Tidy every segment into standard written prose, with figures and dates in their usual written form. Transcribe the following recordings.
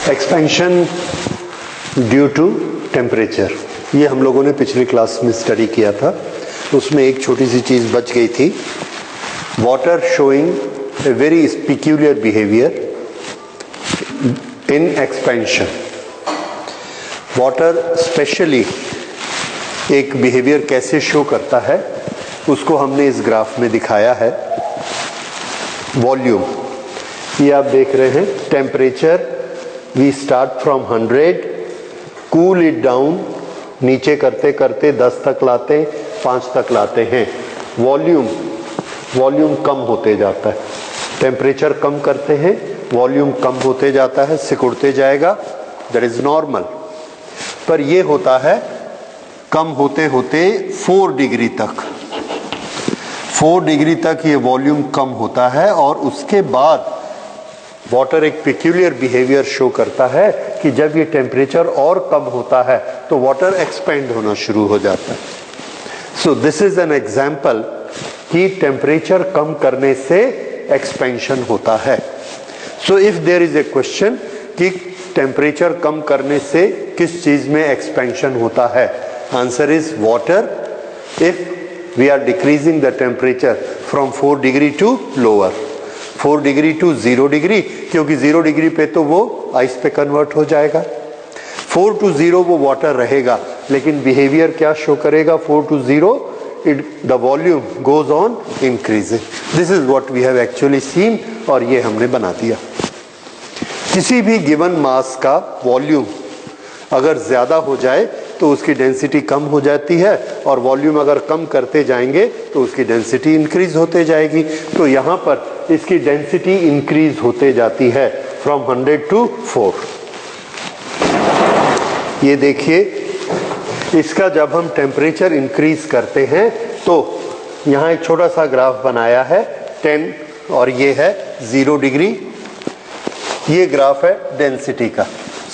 Expansion due to temperature, ये हम लोगों ने पिछली क्लास में स्टडी किया था। उसमें एक छोटी सी चीज़ बच गई थी, water showing a very peculiar behaviour in expansion. Water specially एक बिहेवियर कैसे शो करता है उसको हमने इस ग्राफ में दिखाया है। वॉल्यूम, ये आप देख रहे हैं, temperature we start from 100, cool it down, नीचे करते करते 10 तक लाते, 5 तक लाते हैं। वॉल्यूम कम होते जाता है, टेम्परेचर कम करते हैं, वॉल्यूम कम होते जाता है, सिकुड़ते जाएगा, दैट इज नॉर्मल। पर ये होता है कम होते होते 4 डिग्री तक, 4 डिग्री तक ये वॉल्यूम कम होता है और उसके बाद वाटर एक पेक्यूलियर बिहेवियर शो करता है कि जब ये टेम्परेचर और कम होता है तो वाटर एक्सपेंड होना शुरू हो जाता है। So this is an example कि टेम्परेचर कम करने से एक्सपेंशन होता है। So if there is a question कि टेम्परेचर कम करने से किस चीज में एक्सपेंशन होता है, answer is water. If we are decreasing the temperature from 4 degree to lower, 4 degree to 0 degree, क्योंकि 0 डिग्री पे तो वो आइस पे कन्वर्ट हो जाएगा। 4 टू 0 वो वाटर रहेगा, लेकिन बिहेवियर क्या शो करेगा? 4 to 0 the volume goes on increasing. This is what we have actually seen, और ये हमने बना दिया। किसी भी गिवन मास का वॉल्यूम अगर ज्यादा हो जाए तो उसकी डेंसिटी कम हो जाती है, और वॉल्यूम अगर कम करते जाएंगे तो उसकी डेंसिटी इंक्रीज होते जाएगी। तो यहाँ पर इसकी डेंसिटी इंक्रीज होते जाती है फ्रॉम 100 टू 4। ये देखिए, इसका जब हम टेम्परेचर इंक्रीज करते हैं तो यहाँ एक छोटा सा ग्राफ बनाया है 10, और ये है 0 डिग्री। ये ग्राफ है डेंसिटी का।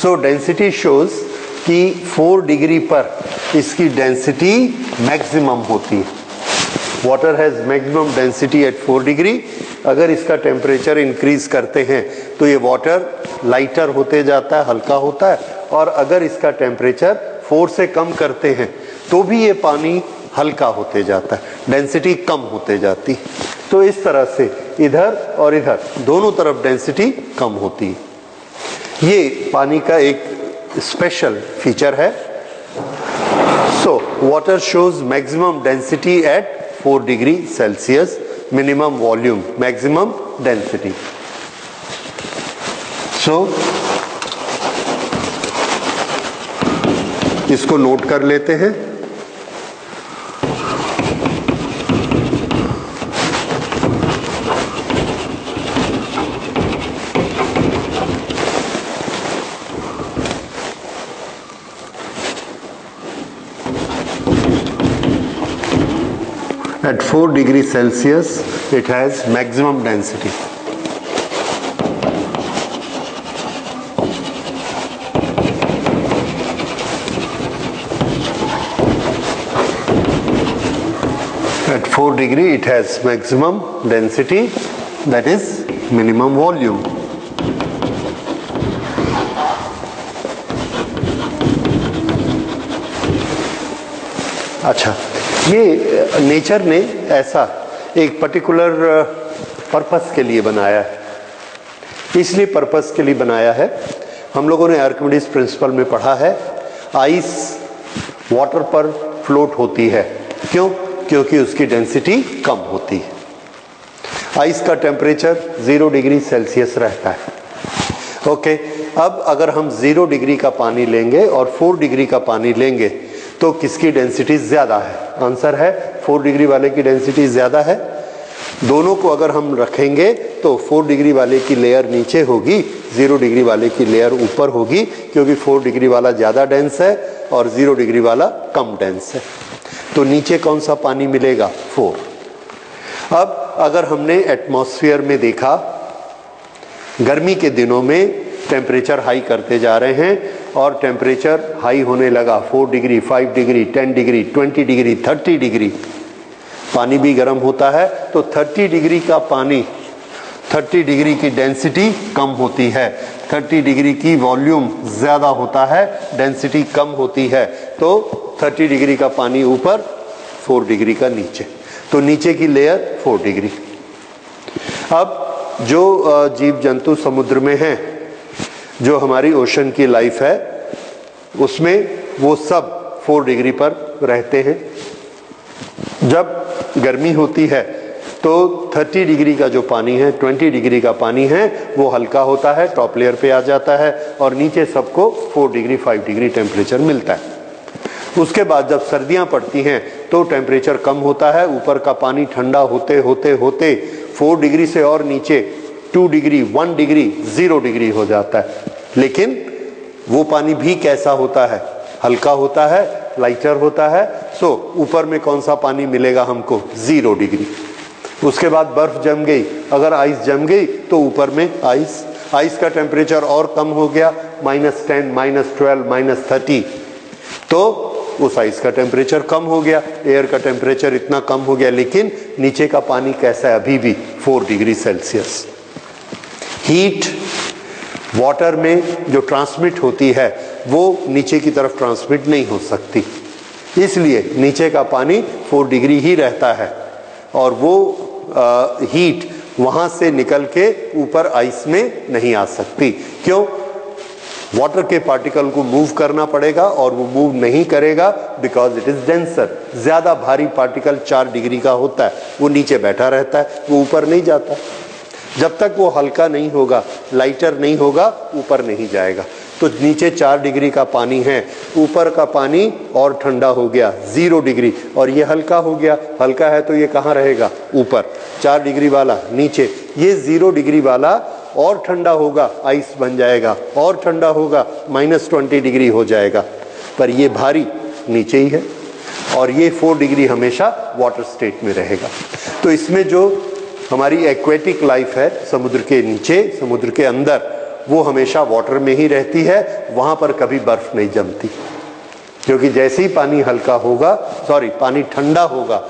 सो डेंसिटी शोज कि 4 डिग्री पर इसकी डेंसिटी मैक्सिमम होती है। Water has maximum density at 4 degree. अगर इसका टेम्परेचर इंक्रीज करते हैं तो ये वाटर लाइटर होते जाता है, हल्का होता है, और अगर इसका टेम्परेचर 4 से कम करते हैं तो भी ये पानी हल्का होते जाता है, डेंसिटी कम होते जाती। तो इस तरह से इधर और इधर दोनों तरफ डेंसिटी कम होती है। ये पानी का एक स्पेशल फीचर है। So water shows maximum density at 4 degree Celsius, minimum volume, maximum density. So इसको नोट कर लेते हैं। At 4 degree Celsius, it has maximum density. At 4 degree, it has maximum density, that is minimum volume. अच्छा, ये nature ने ऐसा एक particular purpose के लिए बनाया है। इसलिए पर्पस के लिए बनाया है, हम लोगों ने आर्किमिडीज प्रिंसिपल में पढ़ा है, आइस वाटर पर फ्लोट होती है। क्यों? क्योंकि उसकी डेंसिटी कम होती है। आइस का टेम्परेचर 0 डिग्री सेल्सियस रहता है। ओके, अब अगर हम 0 डिग्री का पानी लेंगे और 4 डिग्री का पानी लेंगे तो किसकी डेंसिटी ज्यादा है? आंसर है 4 डिग्री वाले की डेंसिटी ज्यादा है। दोनों को अगर हम रखेंगे तो 4 डिग्री वाले की लेयर नीचे होगी, 0 डिग्री वाले की लेयर ऊपर होगी, क्योंकि 4 डिग्री वाला ज्यादा डेंस है और 0 डिग्री वाला कम डेंस है। तो नीचे कौन सा पानी मिलेगा? 4। अब अगर हमने एटमॉस्फेयर में देखा, गर्मी के दिनों में टेम्परेचर हाई करते जा रहे हैं और टेम्परेचर हाई होने लगा, 4 degree, 5 degree, 10 degree, 20 degree, 30 degree, पानी भी गर्म होता है। तो 30 डिग्री का पानी, 30 डिग्री की डेंसिटी कम होती है। 30 डिग्री की वॉल्यूम ज्यादा होता है, डेंसिटी कम होती है, तो 30 डिग्री का पानी ऊपर, 4 डिग्री का नीचे, तो नीचे की लेयर 4 डिग्री। अब जो जीव जंतु समुद्र में हैं, जो हमारी ओशन की लाइफ है, उसमें वो सब 4 डिग्री पर रहते हैं। जब गर्मी होती है तो 30 डिग्री का जो पानी है, 20 डिग्री का पानी है, वो हल्का होता है, टॉप लेयर पे आ जाता है, और नीचे सबको 4 डिग्री 5 डिग्री टेम्परेचर मिलता है। उसके बाद जब सर्दियां पड़ती हैं तो टेम्परेचर कम होता है, ऊपर का पानी ठंडा होते होते होते 4 डिग्री से और नीचे 2 डिग्री 1 डिग्री 0 डिग्री हो जाता है। लेकिन वो पानी भी कैसा होता है? हल्का होता है, लाइटर होता है। सो ऊपर में कौन सा पानी मिलेगा हमको? 0 डिग्री। उसके बाद बर्फ जम गई, अगर आइस जम गई तो ऊपर में आइस का टेम्परेचर और कम हो गया, -10, -12, -30, तो उस आइस का टेम्परेचर कम हो गया, एयर का टेम्परेचर इतना कम हो गया, लेकिन नीचे का पानी कैसा है? अभी भी 4 डिग्री सेल्सियस। हीट वाटर में जो ट्रांसमिट होती है वो नीचे की तरफ ट्रांसमिट नहीं हो सकती, इसलिए नीचे का पानी 4 डिग्री ही रहता है, और वो हीट वहां से निकल के ऊपर आइस में नहीं आ सकती। क्यों? वाटर के पार्टिकल को मूव करना पड़ेगा, और वो मूव नहीं करेगा बिकॉज इट इज डेंसर। ज्यादा भारी पार्टिकल 4 डिग्री का होता है, वो नीचे बैठा रहता है, वो ऊपर नहीं जाता। जब तक वो हल्का नहीं होगा, लाइटर नहीं होगा, ऊपर नहीं जाएगा। तो नीचे 4 डिग्री का पानी है, ऊपर का पानी और ठंडा हो गया 0 डिग्री, और ये हल्का हो गया। हल्का है तो ये कहाँ रहेगा? ऊपर। 4 डिग्री वाला नीचे, ये 0 डिग्री वाला और ठंडा होगा, आइस बन जाएगा, और ठंडा होगा, -20 डिग्री हो जाएगा, पर ये भारी नीचे ही है, और ये 4 डिग्री हमेशा वाटर स्टेट में रहेगा। तो इसमें जो हमारी एक्वेटिक लाइफ है, समुद्र के नीचे, समुद्र के अंदर, वो हमेशा वाटर में ही रहती है, वहां पर कभी बर्फ नहीं जमती, क्योंकि जैसे ही पानी हल्का होगा, पानी ठंडा होगा,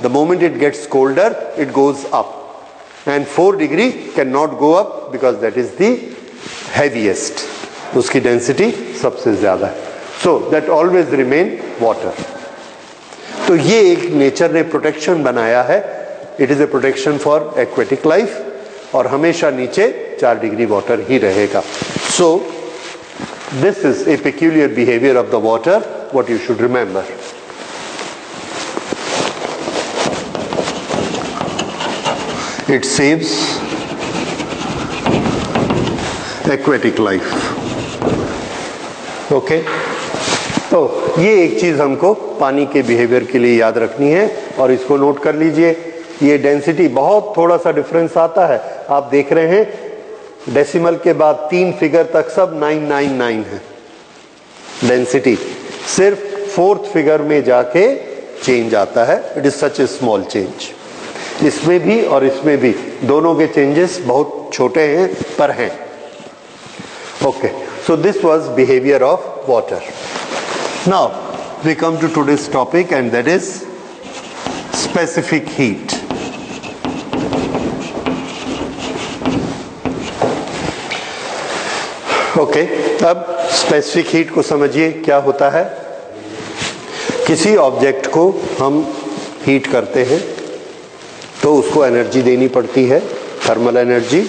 the moment it gets colder it goes up, and 4 degree can not go up because that is the heaviest, उसकी डेंसिटी सबसे ज्यादा है। So that always remain water. तो ये एक नेचर ने प्रोटेक्शन बनाया है, it is a protection for aquatic life, और हमेशा नीचे 4 डिग्री वाटर ही रहेगा। So this is a peculiar behaviour of the water, what you should remember. It saves aquatic life. Okay, तो ये एक चीज हमको पानी के बिहेवियर के लिए याद रखनी है, और इसको नोट कर लीजिए। ये डेंसिटी बहुत थोड़ा सा डिफरेंस आता है, आप देख रहे हैं डेसिमल के बाद 3 फिगर तक सब 999 है डेंसिटी, सिर्फ 4th फिगर में जाके चेंज आता है। It is such A small change. इसमें भी और इसमें भी दोनों के चेंजेस बहुत छोटे हैं, पर हैं। Okay, so this was behaviour of water. Now we come to today's topic, and that is specific heat. Okay, अब स्पेसिफिक हीट को समझिए क्या होता है। किसी ऑब्जेक्ट को हम हीट करते हैं तो उसको एनर्जी देनी पड़ती है, थर्मल एनर्जी,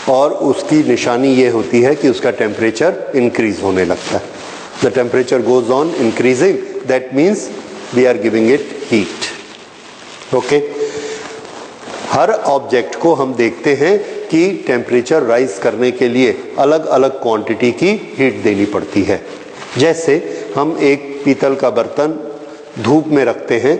और उसकी निशानी ये होती है कि उसका टेम्परेचर इंक्रीज होने लगता है। The temperature goes on increasing, that means we are giving it heat. Okay, हर ऑब्जेक्ट को हम देखते हैं कि टेम्परेचर राइज करने के लिए अलग अलग क्वांटिटी की हीट देनी पड़ती है। जैसे हम एक पीतल का बर्तन धूप में रखते हैं,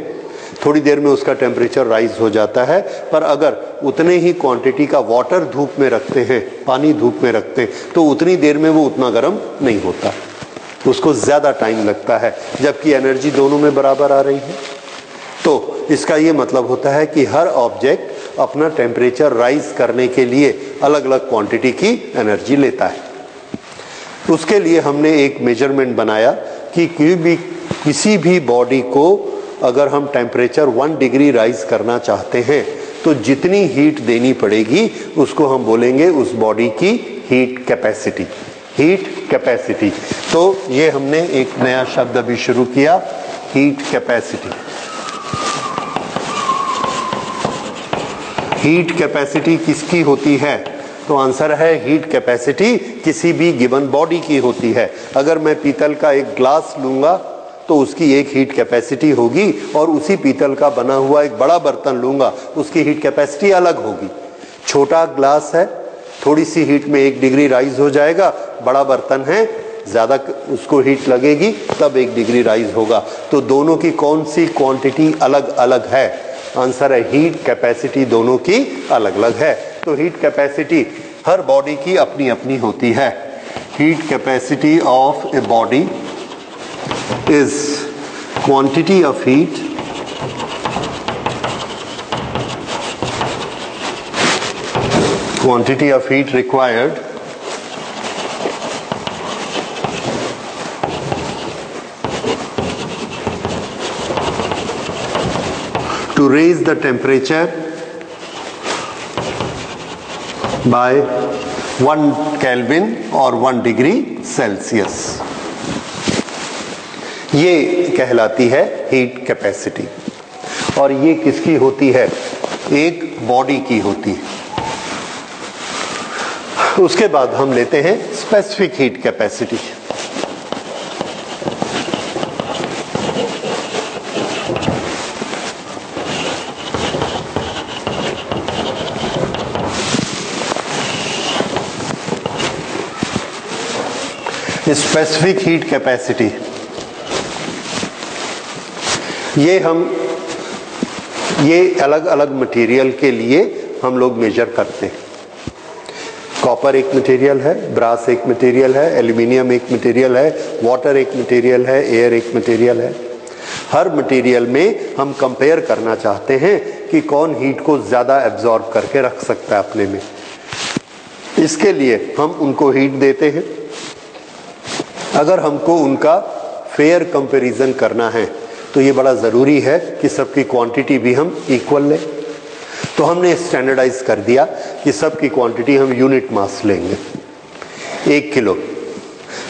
थोड़ी देर में उसका टेम्परेचर राइज हो जाता है, पर अगर उतने ही क्वांटिटी का वाटर धूप में रखते हैं, पानी धूप में रखते हैं, तो उतनी देर में वो उतना गर्म नहीं होता, उसको ज़्यादा टाइम लगता है, जबकि एनर्जी दोनों में बराबर आ रही है। तो इसका ये मतलब होता है कि हर ऑब्जेक्ट अपना टेम्परेचर राइज करने के लिए अलग अलग क्वांटिटी की एनर्जी लेता है। उसके लिए हमने एक मेजरमेंट बनाया कि किसी भी बॉडी को अगर हम टेम्परेचर 1 डिग्री राइज करना चाहते हैं तो जितनी हीट देनी पड़ेगी उसको हम बोलेंगे उस बॉडी की हीट कैपेसिटी। हीट कैपेसिटी, तो ये हमने एक नया शब्द अभी शुरू किया, हीट कैपेसिटी। हीट कैपेसिटी किसकी होती है? तो आंसर है हीट कैपेसिटी किसी भी गिवन बॉडी की होती है। अगर मैं पीतल का एक ग्लास लूंगा तो उसकी एक हीट कैपेसिटी होगी, और उसी पीतल का बना हुआ एक बड़ा बर्तन लूंगा, उसकी हीट कैपेसिटी अलग होगी। छोटा ग्लास है, थोड़ी सी हीट में 1 डिग्री राइज हो जाएगा, बड़ा बर्तन है, ज़्यादा उसको हीट लगेगी तब 1 डिग्री राइज होगा। तो दोनों की कौन सी क्वांटिटी अलग अलग है? आंसर है हीट कैपेसिटी दोनों की अलग अलग है। तो हीट कैपेसिटी हर बॉडी की अपनी अपनी होती है। Heat capacity of a body is quantity of heat required to raise the temperature by 1 Kelvin or 1 degree Celsius। ये कहलाती है हीट कैपेसिटी, और ये किसकी होती है? एक बॉडी की होती है। उसके बाद हम लेते हैं specific heat capacity. Specific heat capacity, ये अलग अलग मटेरियल के लिए हम लोग मेजर करते हैं। कॉपर एक मटेरियल है, ब्रास एक मटेरियल है, एल्यूमिनियम एक मटेरियल है, वाटर एक मटेरियल है, एयर एक मटेरियल है। हर मटेरियल में हम कंपेयर करना चाहते हैं कि कौन हीट को ज़्यादा एब्जॉर्ब करके रख सकता है अपने में। इसके लिए हम उनको हीट देते हैं। अगर हमको उनका फेयर कंपैरिजन करना है तो ये बड़ा ज़रूरी है कि सबकी क्वांटिटी भी हम इक्वल लें। तो हमने स्टैंडर्डाइज कर दिया कि सबकी क्वांटिटी हम यूनिट मास लेंगे, 1 किलो।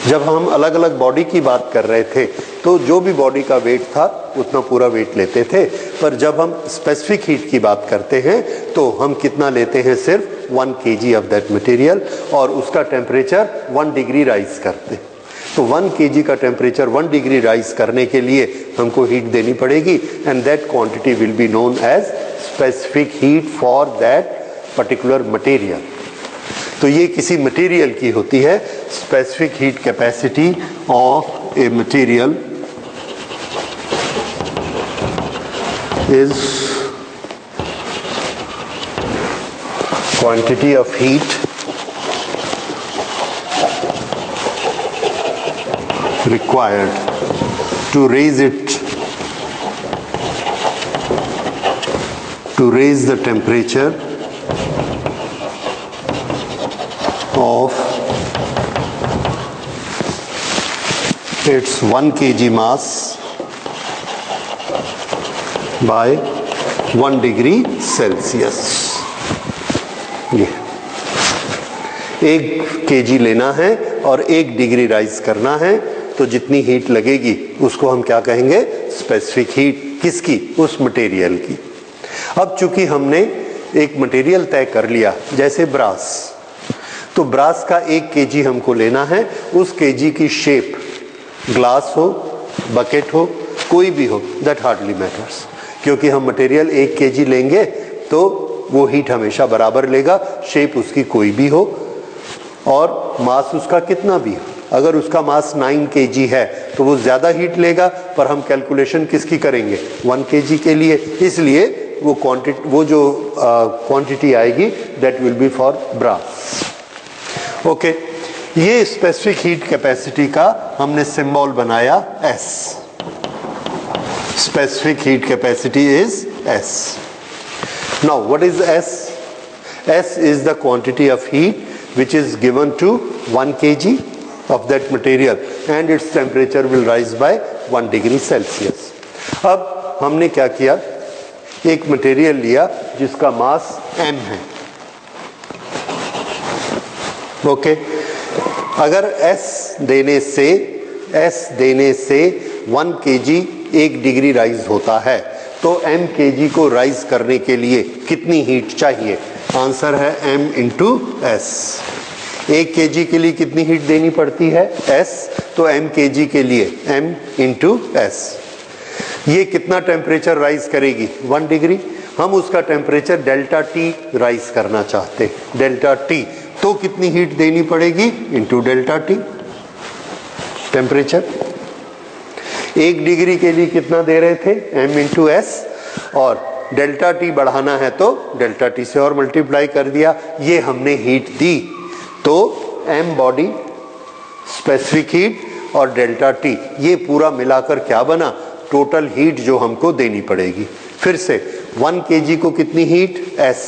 जब हम अलग अलग बॉडी की बात कर रहे थे तो जो भी बॉडी का वेट था उतना पूरा वेट लेते थे, पर जब हम स्पेसिफिक हीट की बात करते हैं तो हम कितना लेते हैं? सिर्फ 1 kg ऑफ दैट मटेरियल, और उसका टेम्परेचर 1 डिग्री राइज करते हैं। तो 1 kg का टेम्परेचर 1 डिग्री राइज करने के लिए हमको हीट देनी पड़ेगी, and that quantity will be known as specific heat for that particular material. तो ये किसी मटेरियल की होती है। Specific heat capacity of a material is quantity of heat required to raise the temperature of its 1 kg mass by 1 degree Celsius। ये 1 kg लेना है और 1 डिग्री राइज करना है, तो जितनी हीट लगेगी उसको हम क्या कहेंगे? Specific heat. किसकी? उस मटेरियल की। अब चूंकि हमने एक मटेरियल तय कर लिया, जैसे ब्रास, तो ब्रास का 1 kg हमको लेना है। उस kg की शेप, ग्लास हो, बकेट हो, कोई भी हो, दैट हार्डली मैटर्स, क्योंकि हम मटेरियल 1 kg लेंगे तो वो हीट हमेशा बराबर लेगा, शेप उसकी कोई भी हो और मास उसका कितना भी हो। अगर उसका मास 9 kg है तो वो ज़्यादा हीट लेगा, पर हम कैलकुलेशन किसकी करेंगे? 1 kg के लिए। इसलिए वो क्वांटिटी आएगी that will be for brass. Okay, ये स्पेसिफिक हीट कैपेसिटी का हमने सिंबल बनाया S। Specific heat capacity is S। Now what is S? S is the quantity of heat which is given to 1 kg of that material and its temperature will rise by 1 degree Celsius। अब हमने क्या किया? एक material लिया जिसका मास m है। Okay, अगर S देने से 1 kg 1 डिग्री राइज होता है तो m kg को राइज करने के लिए कितनी हीट चाहिए? आंसर है m इंटू एस। 1 kg के लिए कितनी हीट देनी पड़ती है? S, तो m kg के लिए m इंटू एस। ये कितना टेम्परेचर राइज करेगी? 1 डिग्री। हम उसका टेम्परेचर डेल्टा टी राइज करना चाहते हैं, डेल्टा टी, तो कितनी हीट देनी पड़ेगी? Into delta T temperature. 1 डिग्री के लिए कितना दे रहे थे? m इंटू एस, और डेल्टा टी बढ़ाना है तो डेल्टा टी से और मल्टीप्लाई कर दिया। ये हमने हीट दी, तो m बॉडी, स्पेसिफिक हीट और डेल्टा टी, ये पूरा मिलाकर क्या बना? टोटल हीट जो हमको देनी पड़ेगी। फिर से 1 kg को कितनी हीट? S,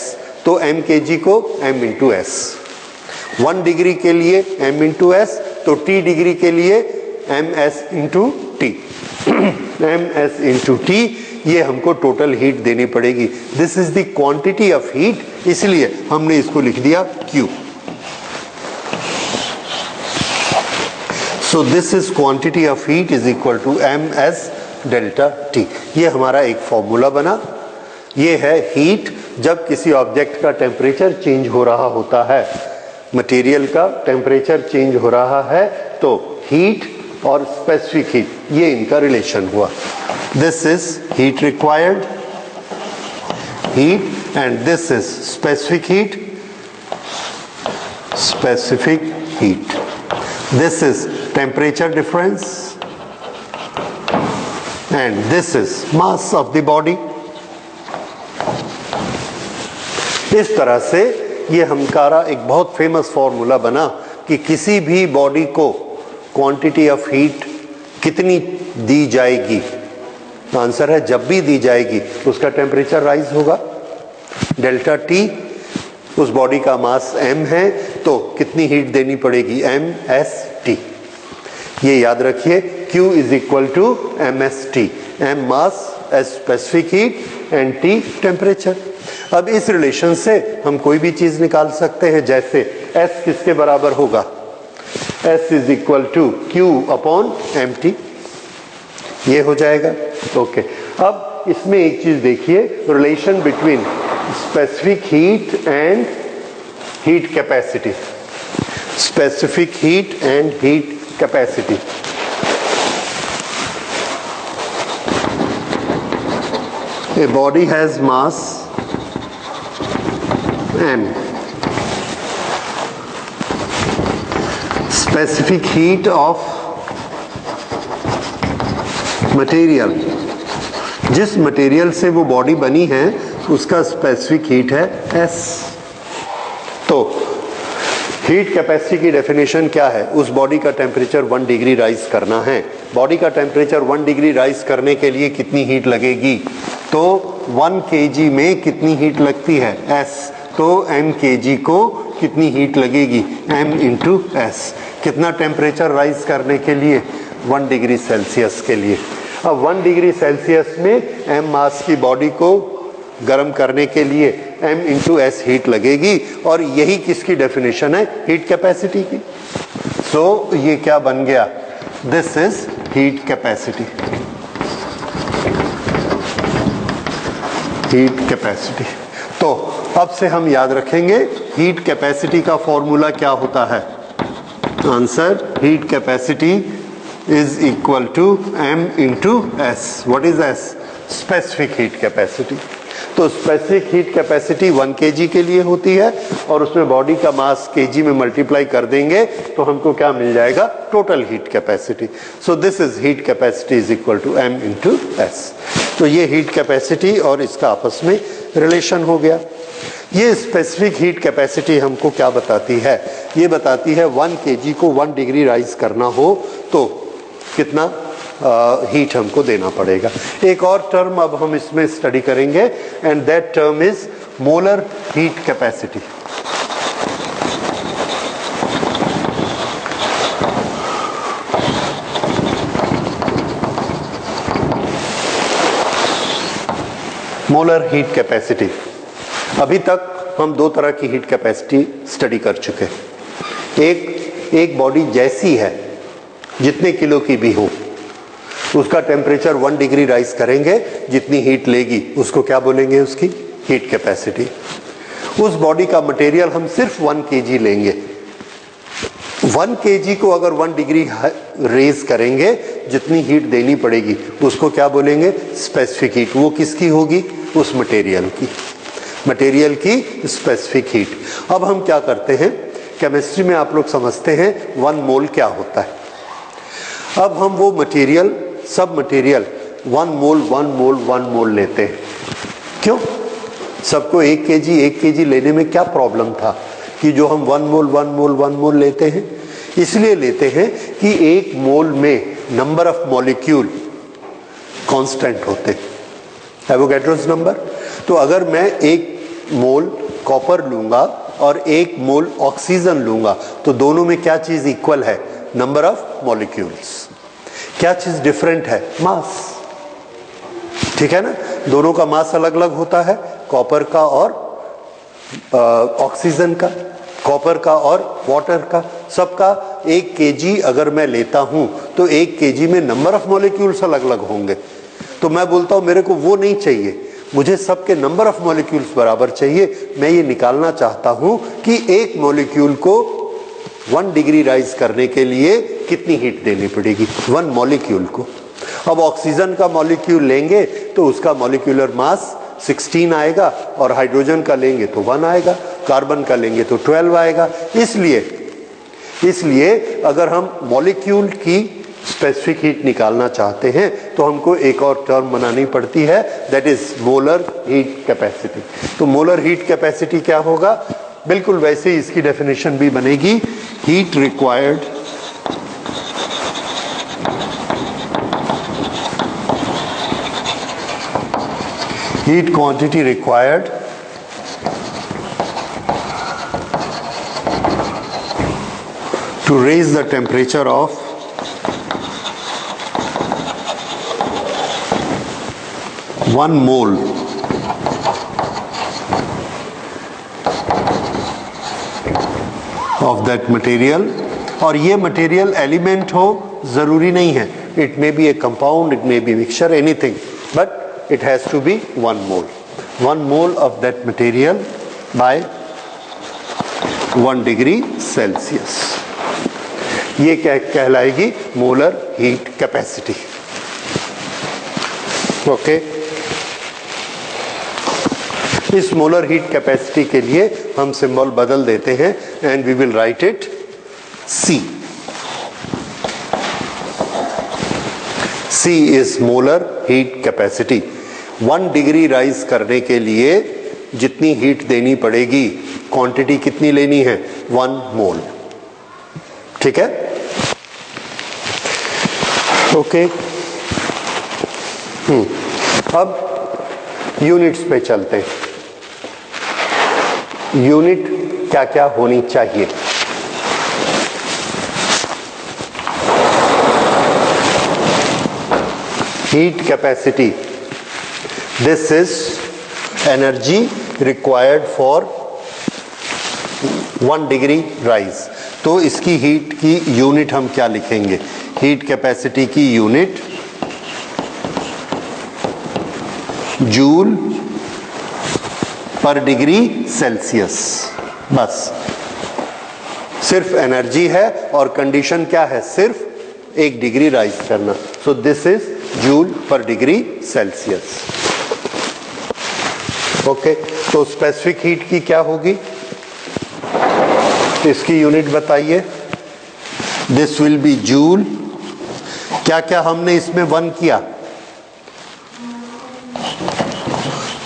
तो m kg को m इंटू एस। 1 डिग्री के लिए m इंटू एस, तो t डिग्री के लिए ms into T ms into T, ये हमको टोटल हीट देनी पड़ेगी। This is the quantity of heat, इसलिए हमने इसको लिख दिया Q। So this is quantity of heat is equal to ms delta T. ये हमारा एक फॉर्मूला बना। ये है हीट जब किसी ऑब्जेक्ट का टेम्परेचर चेंज हो रहा होता है, मटेरियल का टेम्परेचर चेंज हो रहा है, तो हीट और स्पेसिफिक हीट, ये इनका रिलेशन हुआ। This is heat required heat and this is specific heat, specific heat. This is temperature difference and this is mass of the body. इस तरह से ये हमारा एक बहुत फेमस फॉर्मूला बना कि किसी भी बॉडी को क्वांटिटी ऑफ हीट कितनी दी जाएगी? आंसर है जब भी दी जाएगी उसका टेम्परेचर राइज होगा। डेल्टा टी, उस बॉडी का मास m है, तो कितनी हीट देनी पड़ेगी? mst। ये याद रखिए, Q is equal to mst, m mass, s specific heat and t temperature. अब इस रिलेशन से हम कोई भी चीज निकाल सकते हैं, जैसे S किसके बराबर होगा? S is equal to Q upon mt, ये हो जाएगा। ओके, अब इसमें एक चीज देखिए, relation between specific heat and heat capacity. Specific heat and heat capacity. A body has mass m, specific heat of material, जिस मटेरियल से वो बॉडी बनी है उसका स्पेसिफिक हीट है S। तो हीट कैपेसिटी की डेफिनेशन क्या है? उस बॉडी का टेम्परेचर 1 डिग्री राइज करना है। बॉडी का टेम्परेचर 1 डिग्री राइज करने के लिए कितनी हीट लगेगी? तो 1 kg में कितनी हीट लगती है? S, तो m kg को कितनी हीट लगेगी? m into S. कितना टेम्परेचर राइज करने के लिए? 1 डिग्री सेल्सियस के लिए। अब 1 डिग्री सेल्सियस में m मास की बॉडी को गर्म करने के लिए m इंटू एस हीट लगेगी, और यही किसकी डेफिनेशन है? हीट कैपेसिटी की। सो ये क्या बन गया? This is heat capacity. Heat capacity. तो अब से हम याद रखेंगे हीट कैपेसिटी का फॉर्मूला क्या होता है? Answer, heat capacity is equal to m into S. What is S? Specific heat capacity. तो स्पेसिफिक हीट कैपेसिटी 1 kg के लिए होती है, और उसमें बॉडी का मास kg में मल्टीप्लाई कर देंगे तो हमको क्या मिल जाएगा? Total heat capacity. So this is heat capacity is equal to m into S. तो ये हीट कैपेसिटी और इसका आपस में रिलेशन हो गया। ये स्पेसिफिक हीट कैपेसिटी हमको क्या बताती है? ये बताती है 1 kg को 1 डिग्री राइज करना हो तो कितना हीट हमको देना पड़ेगा। एक और टर्म अब हम इसमें स्टडी करेंगे, and that term is molar heat capacity. Molar heat capacity. अभी तक हम 2 तरह की हीट कैपेसिटी स्टडी कर चुके हैं। एक बॉडी जैसी है, जितने किलो की भी हो, उसका टेम्परेचर 1 डिग्री राइज करेंगे, जितनी हीट लेगी उसको क्या बोलेंगे? उसकी हीट कैपेसिटी। उस बॉडी का मटेरियल हम सिर्फ 1 kg लेंगे, 1 kg को अगर 1 डिग्री रेज करेंगे, जितनी हीट देनी पड़ेगी उसको क्या बोलेंगे? Specific heat. वो किसकी होगी? उस मटेरियल की, मटेरियल की स्पेसिफिक हीट। अब हम क्या करते हैं, केमिस्ट्री में आप लोग समझते हैं 1 मोल क्या होता है। अब हम वो मटेरियल, सब मटेरियल 1 मोल 1 मोल 1 मोल लेते हैं। क्यों? सबको 1 kg लेने में क्या प्रॉब्लम था कि जो हम 1 मोल 1 मोल 1 मोल लेते हैं? इसलिए लेते हैं कि 1 मोल में नंबर ऑफ मॉलिक्यूल कांस्टेंट होते हैं, एवोगैड्रोस नंबर। तो अगर मैं 1 मोल कॉपर लूंगा और 1 मोल ऑक्सीजन लूंगा, तो दोनों में क्या चीज इक्वल है? Number of molecules. क्या चीज डिफरेंट है? मास। ठीक है ना? दोनों का मास अलग अलग होता है, कॉपर का और ऑक्सीजन का, कॉपर का और वाटर का, सबका 1 kg अगर मैं लेता हूं तो 1 kg में नंबर ऑफ मॉलिक्यूल्स अलग अलग होंगे। तो मैं बोलता हूं मेरे को वो नहीं चाहिए, मुझे सबके नंबर ऑफ मॉलिक्यूल्स बराबर चाहिए। मैं ये निकालना चाहता हूं कि एक मॉलिक्यूल को 1 डिग्री राइज करने के लिए कितनी हीट देनी पड़ेगी 1 मॉलिक्यूल को। अब ऑक्सीजन का मॉलिक्यूल लेंगे तो उसका मॉलिक्यूलर मास 16 आएगा, और हाइड्रोजन का लेंगे तो 1 आएगा, कार्बन का लेंगे तो 12 आएगा। इसलिए अगर हम मॉलिक्यूल की स्पेसिफिक हीट निकालना चाहते हैं तो हमको एक और टर्म बनानी पड़ती है, that is molar heat capacity. तो मोलर हीट कैपेसिटी क्या होगा? बिल्कुल वैसे ही इसकी डेफिनेशन भी बनेगी, heat required heat quantity required to raise the temperature of one mole of that material। और ये मटेरियल एलिमेंट हो जरूरी नहीं है, it may be A compound, it may be mixture, anything, but it has to be 1 mole, 1 mole of that material by 1 degree Celsius। ये क्या कहलाएगी? Molar heat capacity. Okay, इस मोलर हीट कैपेसिटी के लिए हम सिंबल बदल देते हैं and we will write it C। C is molar heat capacity। 1 degree rise करने के लिए जितनी हीट देनी पड़ेगी, क्वांटिटी कितनी लेनी है? 1 मोल। ठीक है? ओके। अब यूनिट्स पे चलते हैं। यूनिट क्या क्या होनी चाहिए? Heat capacity, this is energy required for 1 degree rise. तो इसकी हीट की यूनिट हम क्या लिखेंगे? हीट कैपेसिटी की यूनिट जूल पर डिग्री सेल्सियस। बस, सिर्फ एनर्जी है और कंडीशन क्या है? सिर्फ 1 डिग्री राइज करना। सो दिस इज जूल पर डिग्री सेल्सियस। ओके, तो स्पेसिफिक हीट की क्या होगी? इसकी यूनिट बताइए। This will be joule. क्या क्या हमने इसमें 1 किया?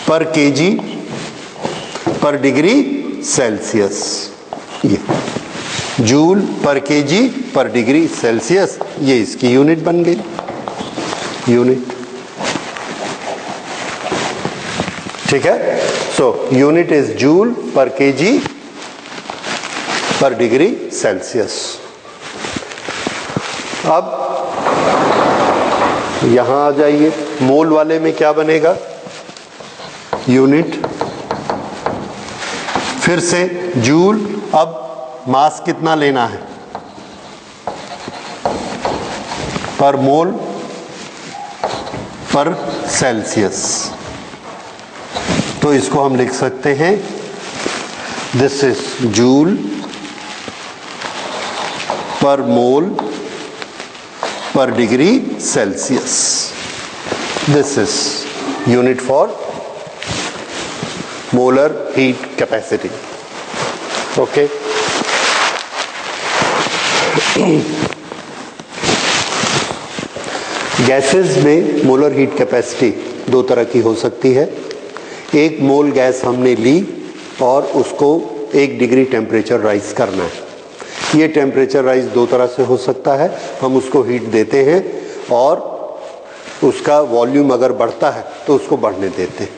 पर केजी पर डिग्री सेल्सियस। ये जूल पर केजी पर डिग्री सेल्सियस, ये इसकी यूनिट बन गई। यूनिट, ठीक है? So unit is joule per kg पर डिग्री सेल्सियस। अब यहां आ जाइए, मोल वाले में क्या बनेगा? यूनिट फिर से जूल। अब मास कितना लेना है पर मोल पर सेल्सियस, तो इसको हम लिख सकते हैं दिस इज जूल पर मोल पर degree Celsius. This is unit for molar heat capacity. Okay, gases में मोलर हीट कैपेसिटी दो तरह की हो सकती है। एक मोल गैस हमने ली और उसको 1 डिग्री टेम्परेचर राइज करना है। ये टेम्परेचर राइज दो तरह से हो सकता है। हम उसको हीट देते हैं और उसका वॉल्यूम अगर बढ़ता है तो उसको बढ़ने देते हैं।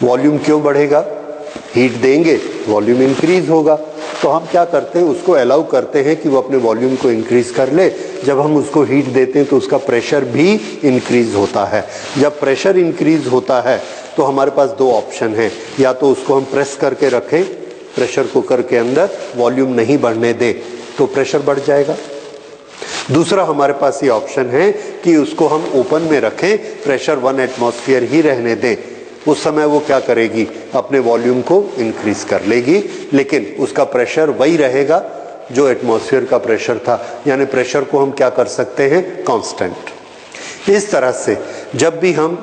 वॉल्यूम क्यों बढ़ेगा? हीट देंगे, वॉल्यूम इंक्रीज होगा। तो हम क्या करते हैं, उसको अलाउ करते हैं कि वो अपने वॉल्यूम को इंक्रीज कर ले। जब हम उसको हीट देते हैं तो उसका प्रेशर भी इंक्रीज होता है। जब प्रेशर इंक्रीज होता है तो हमारे पास दो ऑप्शन हैं, या तो उसको हम प्रेस करके रखें प्रेशर कुकर के अंदर, वॉल्यूम नहीं बढ़ने दें तो प्रेशर बढ़ जाएगा। दूसरा हमारे पास ये ऑप्शन है कि उसको हम ओपन में रखें, प्रेशर 1 एटमॉस्फेयर ही रहने दें। उस समय वो क्या करेगी, अपने वॉल्यूम को इंक्रीज कर लेगी, लेकिन उसका प्रेशर वही रहेगा जो एटमॉस्फेयर का प्रेशर था। यानी प्रेशर को हम क्या कर सकते हैं, कांस्टेंट। इस तरह से जब भी हम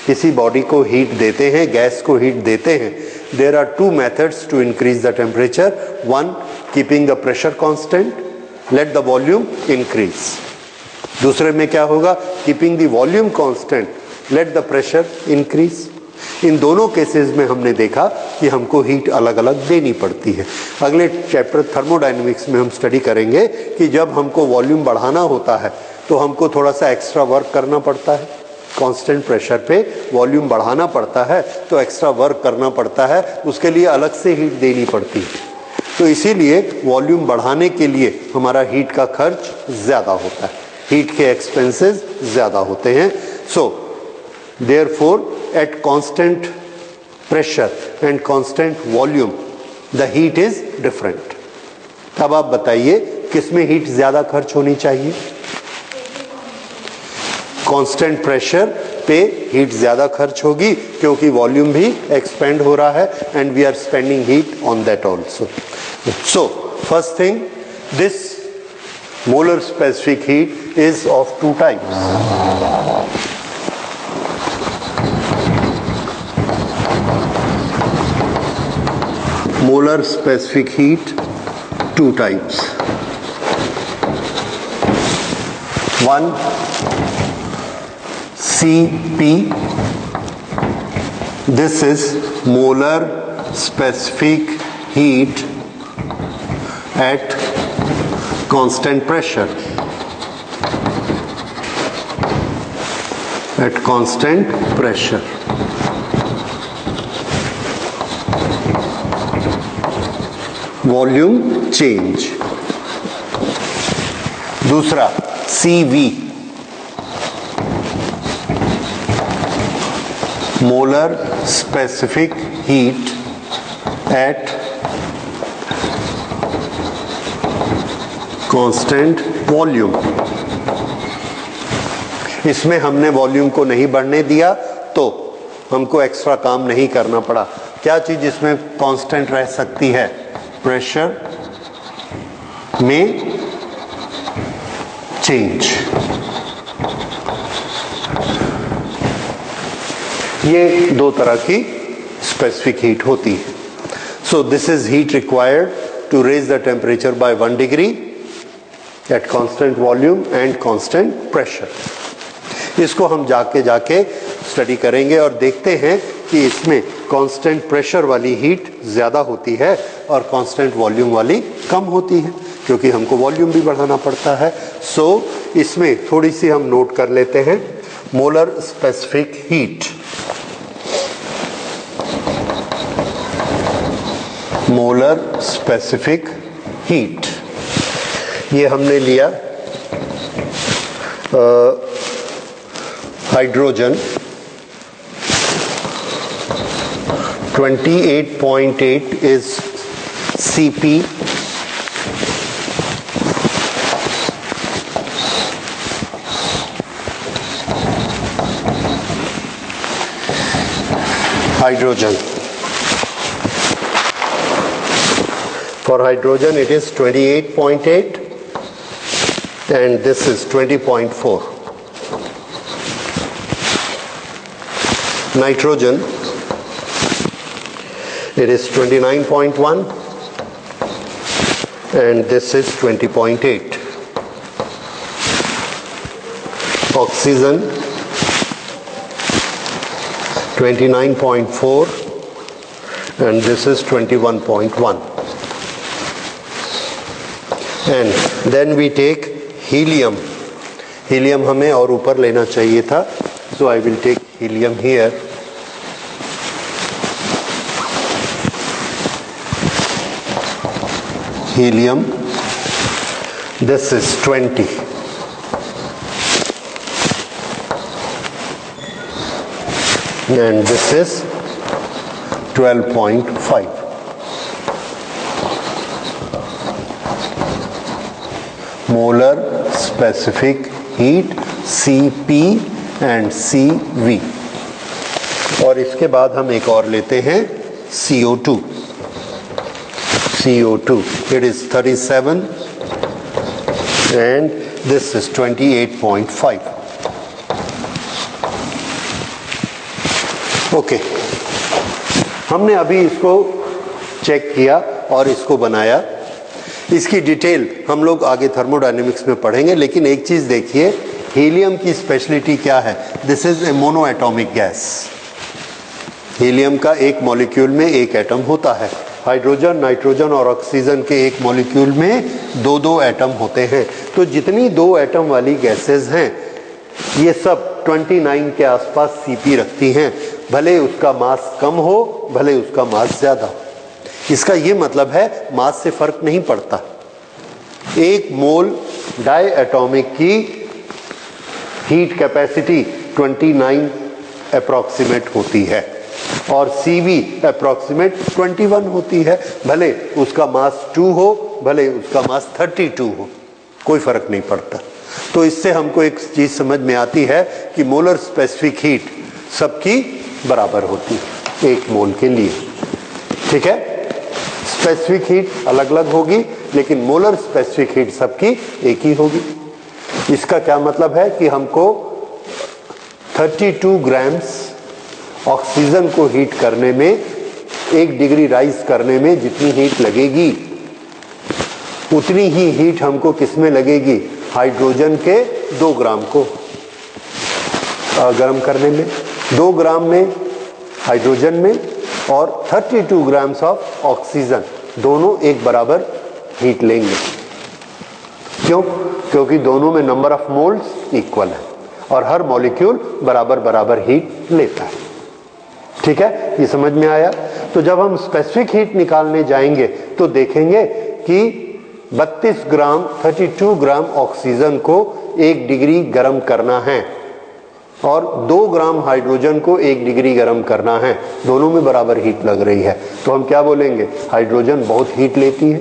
किसी बॉडी को हीट देते हैं, गैस को हीट देते हैं, there are 2 methods to increase the temperature. 1, keeping the pressure constant, let the volume increase. दूसरे में क्या होगा, keeping the volume constant, let the pressure increase. इन दोनों केसेस में हमने देखा कि हमको हीट अलग अलग देनी पड़ती है। अगले चैप्टर थर्मोडायनेमिक्स में हम स्टडी करेंगे कि जब हमको वॉल्यूम बढ़ाना होता है तो हमको थोड़ा सा एक्स्ट्रा वर्क करना पड़ता है। कांस्टेंट प्रेशर पे वॉल्यूम बढ़ाना पड़ता है तो एक्स्ट्रा वर्क करना पड़ता है, उसके लिए अलग से हीट देनी पड़ती है। तो इसीलिए वॉल्यूम बढ़ाने के लिए हमारा हीट का खर्च ज़्यादा होता है, हीट के एक्सपेंसेस ज़्यादा होते हैं। So therefore at constant pressure and constant volume the heat is different। अब आप बताइए किसमें हीट ज्यादा खर्च होनी चाहिए? कांस्टेंट प्रेशर पे हीट ज्यादा खर्च होगी क्योंकि वॉल्यूम भी एक्सपेंड हो रहा है and we are spending heat on that also. So first thing, this molar specific heat is of 2 types. molar specific heat 2 types। 1 CP, this is molar specific heat at constant pressure, at constant pressure। Volume change. दूसरा CV, molar specific heat at constant volume. इसमें हमने volume को नहीं बढ़ने दिया तो हमको extra काम नहीं करना पड़ा। क्या चीज इसमें कांस्टेंट रह सकती है? प्रेशर में चेंज। ये 2 तरह की स्पेसिफिक हीट होती है। So this is heat required to raise the temperature by 1 degree at constant volume and constant pressure. इसको हम जाके स्टडी करेंगे और देखते हैं कि इसमें कांस्टेंट प्रेशर वाली हीट ज़्यादा होती है और कांस्टेंट वॉल्यूम वाली कम होती है, क्योंकि हमको वॉल्यूम भी बढ़ाना पड़ता है। सो इसमें थोड़ी सी हम नोट कर लेते हैं। Molar specific heat, molar specific heat, ये हमने लिया hydrogen 28.8 is Cp hydrogen. For hydrogen it is 28.8 and this is 20.4. Nitrogen it is 29.1 and this is 20.8. Oxygen 29.4 and this is 21.1. And then we take helium. Helium हमें और ऊपर लेना चाहिए था, so I will take helium here. Helium, this is 20. And this is 12.5. Molar specific heat Cp and Cv. और इसके बाद हम एक और लेते हैं CO2. CO2 it is 37 and this is 28.5. Okay हमने अभी इसको चेक किया और इसको बनाया. इसकी डिटेल हम लोग आगे थर्मोडायनेमिक्स में पढ़ेंगे, लेकिन एक चीज देखिए, हीलियम की स्पेशलिटी क्या है. This is A mono atomic gas. Helium का एक मॉलिक्यूल में एक एटम होता है. हाइड्रोजन, नाइट्रोजन और ऑक्सीजन के एक मॉलिक्यूल में दो दो एटम होते हैं. तो जितनी दो एटम वाली गैसेस हैं ये सब 29 के आसपास Cp रखती हैं, भले उसका मास कम हो भले उसका मास ज्यादा हो. इसका ये मतलब है मास से फर्क नहीं पड़ता. एक मोल डाई एटॉमिक की हीट कैपेसिटी 29 अप्रॉक्सीमेट होती है और Cv अप्रॉक्सीमेट 21 होती है. भले उसका मास 2 हो भले उसका मास 32 हो, कोई फर्क नहीं पड़ता. तो इससे हमको एक चीज समझ में आती है कि मोलर स्पेसिफिक हीट सबकी बराबर होती है एक मोल के लिए. ठीक है, स्पेसिफिक हीट अलग अलग होगी लेकिन मोलर स्पेसिफिक हीट सबकी एक ही होगी. इसका क्या मतलब है कि हमको 32 ग्राम्स ऑक्सीजन को हीट करने में, 1 डिग्री राइज करने में जितनी हीट लगेगी उतनी ही हीट हमको किसमें लगेगी, हाइड्रोजन के 2 ग्राम को गर्म करने में. 2 ग्राम में हाइड्रोजन में और 32 ग्राम्स ऑफ ऑक्सीजन, दोनों एक बराबर हीट लेंगे. क्यों? क्योंकि दोनों में नंबर ऑफ मोल्स इक्वल है और हर मॉलिक्यूल बराबर बराबर हीट लेता है. ठीक है, ये समझ में आया. तो जब हम स्पेसिफिक हीट निकालने जाएंगे तो देखेंगे कि 32 ग्राम 32 ग्राम ऑक्सीजन को 1 डिग्री गर्म करना है और 2 ग्राम हाइड्रोजन को 1 डिग्री गर्म करना है. दोनों में बराबर हीट लग रही है. तो हम क्या बोलेंगे, हाइड्रोजन बहुत हीट लेती है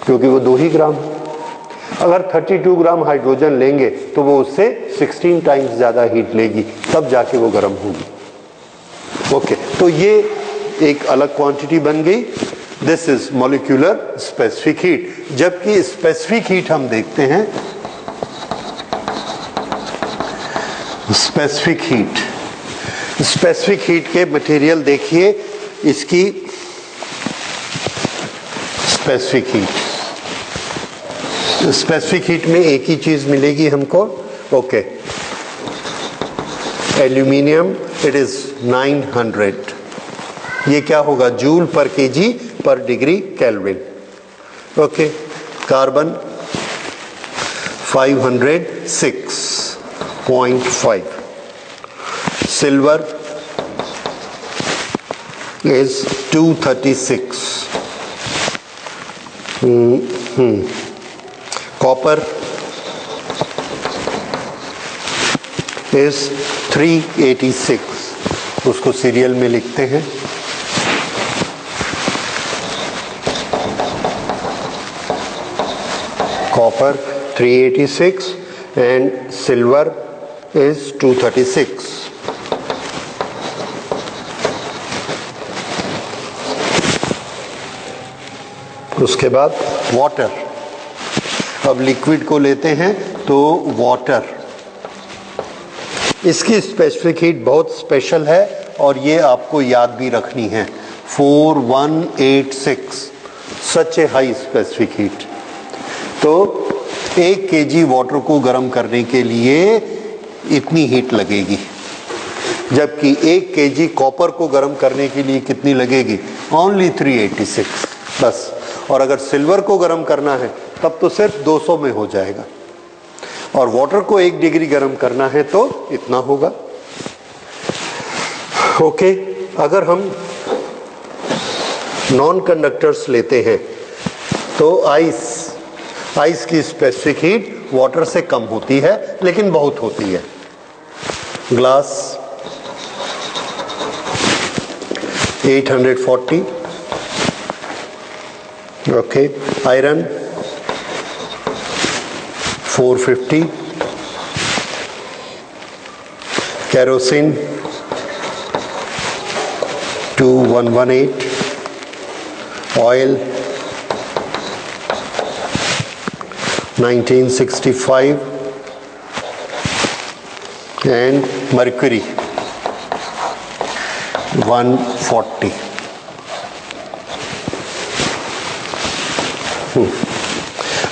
क्योंकि वो 2 ही ग्राम है. अगर 32 ग्राम हाइड्रोजन लेंगे तो वो उससे 16 टाइम्स ज्यादा हीट लेगी, तब जाके वो गर्म होगी. ओके, तो ये एक अलग क्वांटिटी बन गई. This is molecular specific heat. जबकि स्पेसिफिक हीट हम देखते हैं, स्पेसिफिक हीट, स्पेसिफिक हीट के मटेरियल देखिए. इसकी स्पेसिफिक हीट, स्पेसिफिक हीट में एक ही चीज मिलेगी हमको. Okay, aluminium it is 900. ये क्या होगा, जूल पर केजी पर degree kelvin. Okay, carbon 506.5. Silver is 236. Copper is 386. उसको सीरियल में लिखते हैं. copper 386 and silver is 236. उसके बाद वाटर, अब लिक्विड को लेते हैं तो वाटर, इसकी स्पेसिफिक हीट बहुत स्पेशल है और ये आपको याद भी रखनी है, 4186, सच ए हाई स्पेसिफिक हीट। तो 1 kg वाटर को गर्म करने के लिए इतनी हीट लगेगी, जबकि 1 kg कॉपर को गर्म करने के लिए कितनी लगेगी, ओनली 386 बस। और अगर सिल्वर को गर्म करना है तब तो सिर्फ 200 में हो जाएगा, और वाटर को 1 डिग्री गर्म करना है तो इतना होगा। ओके, अगर हम नॉन कंडक्टर्स लेते हैं तो आइस की स्पेसिफिक हीट वाटर से कम होती है लेकिन बहुत होती है। Glass 840, okay, iron 450, kerosene 2118, oil 1965 and mercury 140.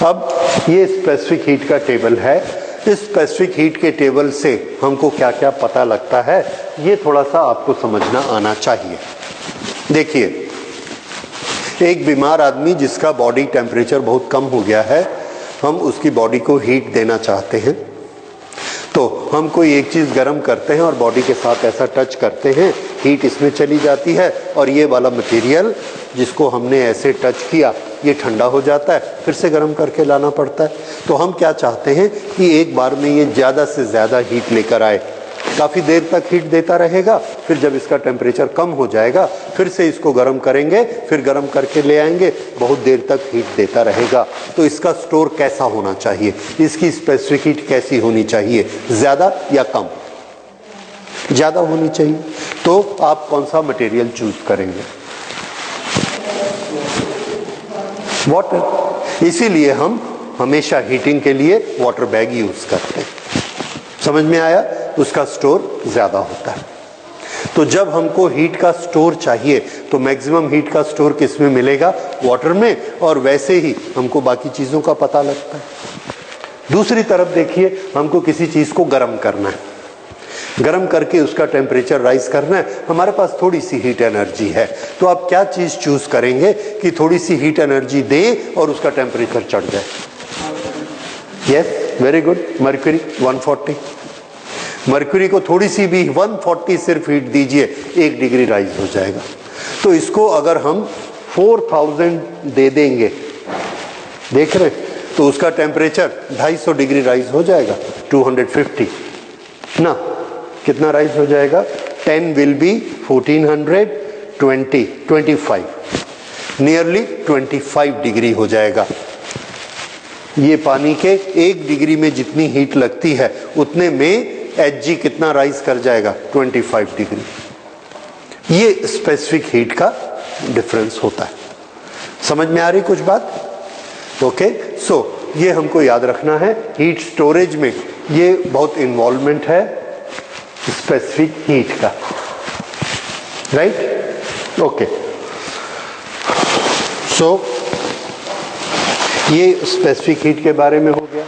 अब ये स्पेसिफिक हीट का टेबल है। इस स्पेसिफिक हीट के टेबल से हमको क्या क्या पता लगता है ये थोड़ा सा आपको समझना आना चाहिए। देखिए, एक बीमार आदमी जिसका बॉडी टेम्परेचर बहुत कम हो गया है, हम उसकी बॉडी को हीट देना चाहते हैं, तो हम कोई एक चीज़ गर्म करते हैं और बॉडी के साथ ऐसा टच करते हैं, हीट इसमें चली जाती है और ये वाला मटेरियल जिसको हमने ऐसे टच किया ये ठंडा हो जाता है, फिर से गर्म करके लाना पड़ता है। तो हम क्या चाहते हैं कि एक बार में ये ज़्यादा से ज़्यादा हीट लेकर आए, काफ़ी देर तक हीट देता रहेगा, फिर जब इसका टेम्परेचर कम हो जाएगा फिर से इसको गर्म करेंगे, फिर गर्म करके ले आएंगे, बहुत देर तक हीट देता रहेगा। तो इसका स्टोर कैसा होना चाहिए, इसकी स्पेसिफिक हीट कैसी होनी चाहिए, ज़्यादा या कम? ज़्यादा होनी चाहिए। तो आप कौन सा मटेरियल चूज करेंगे? वाटर। इसीलिए हम हमेशा हीटिंग के लिए वाटर बैग यूज़ करते हैं। समझ में आया? उसका स्टोर ज़्यादा होता है। तो जब हमको हीट का स्टोर चाहिए तो मैक्सिमम हीट का स्टोर किस में मिलेगा? वाटर में। और वैसे ही हमको बाकी चीज़ों का पता लगता है। दूसरी तरफ देखिए, हमको किसी चीज़ को गर्म करना है, गर्म करके उसका टेम्परेचर राइज करना है, हमारे पास थोड़ी सी हीट एनर्जी है, तो आप क्या चीज़ चूज़ करेंगे कि थोड़ी सी हीट एनर्जी दे और उसका टेम्परेचर चढ़ जाए? Yes, very good, mercury 140। Mercury को थोड़ी सी भी 140 सिर्फ हीट दीजिए, 1 डिग्री राइज हो जाएगा। तो इसको अगर हम 4000 दे देंगे, देख रहे, तो उसका टेम्परेचर 250 डिग्री राइज हो जाएगा, 250 ना, कितना राइज हो जाएगा? 10 विल बी 1400, 25, नियरली 25 डिग्री हो जाएगा। ये पानी के 1 डिग्री में जितनी हीट लगती है उतने में Hg कितना राइज कर जाएगा? 25 डिग्री। ये स्पेसिफिक हीट का डिफरेंस होता है। समझ में आ रही कुछ बात? ओके, सो ये हमको याद रखना है। हीट स्टोरेज में ये बहुत इन्वॉल्वमेंट है स्पेसिफिक हीट का, राइट? ओके, सो ये स्पेसिफिक हीट के बारे में हो गया।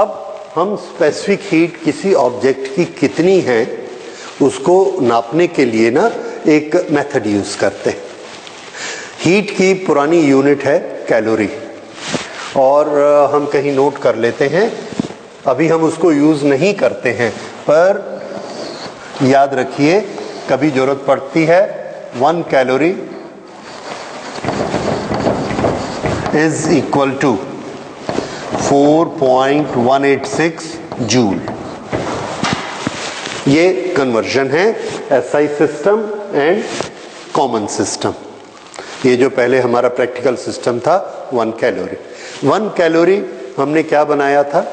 अब हम स्पेसिफिक हीट किसी ऑब्जेक्ट की कितनी है उसको नापने के लिए ना एक मेथड यूज करते हैं। हीट की पुरानी यूनिट है कैलोरी, और हम कहीं नोट कर लेते हैं, अभी हम उसको यूज नहीं करते हैं, पर याद रखिए कभी जरूरत पड़ती है। 1 calorie is equal to 4.186 joule. ये कन्वर्जन है SI system and common system. ये जो पहले हमारा प्रैक्टिकल सिस्टम था 1 कैलोरी। 1 कैलोरी हमने क्या बनाया था,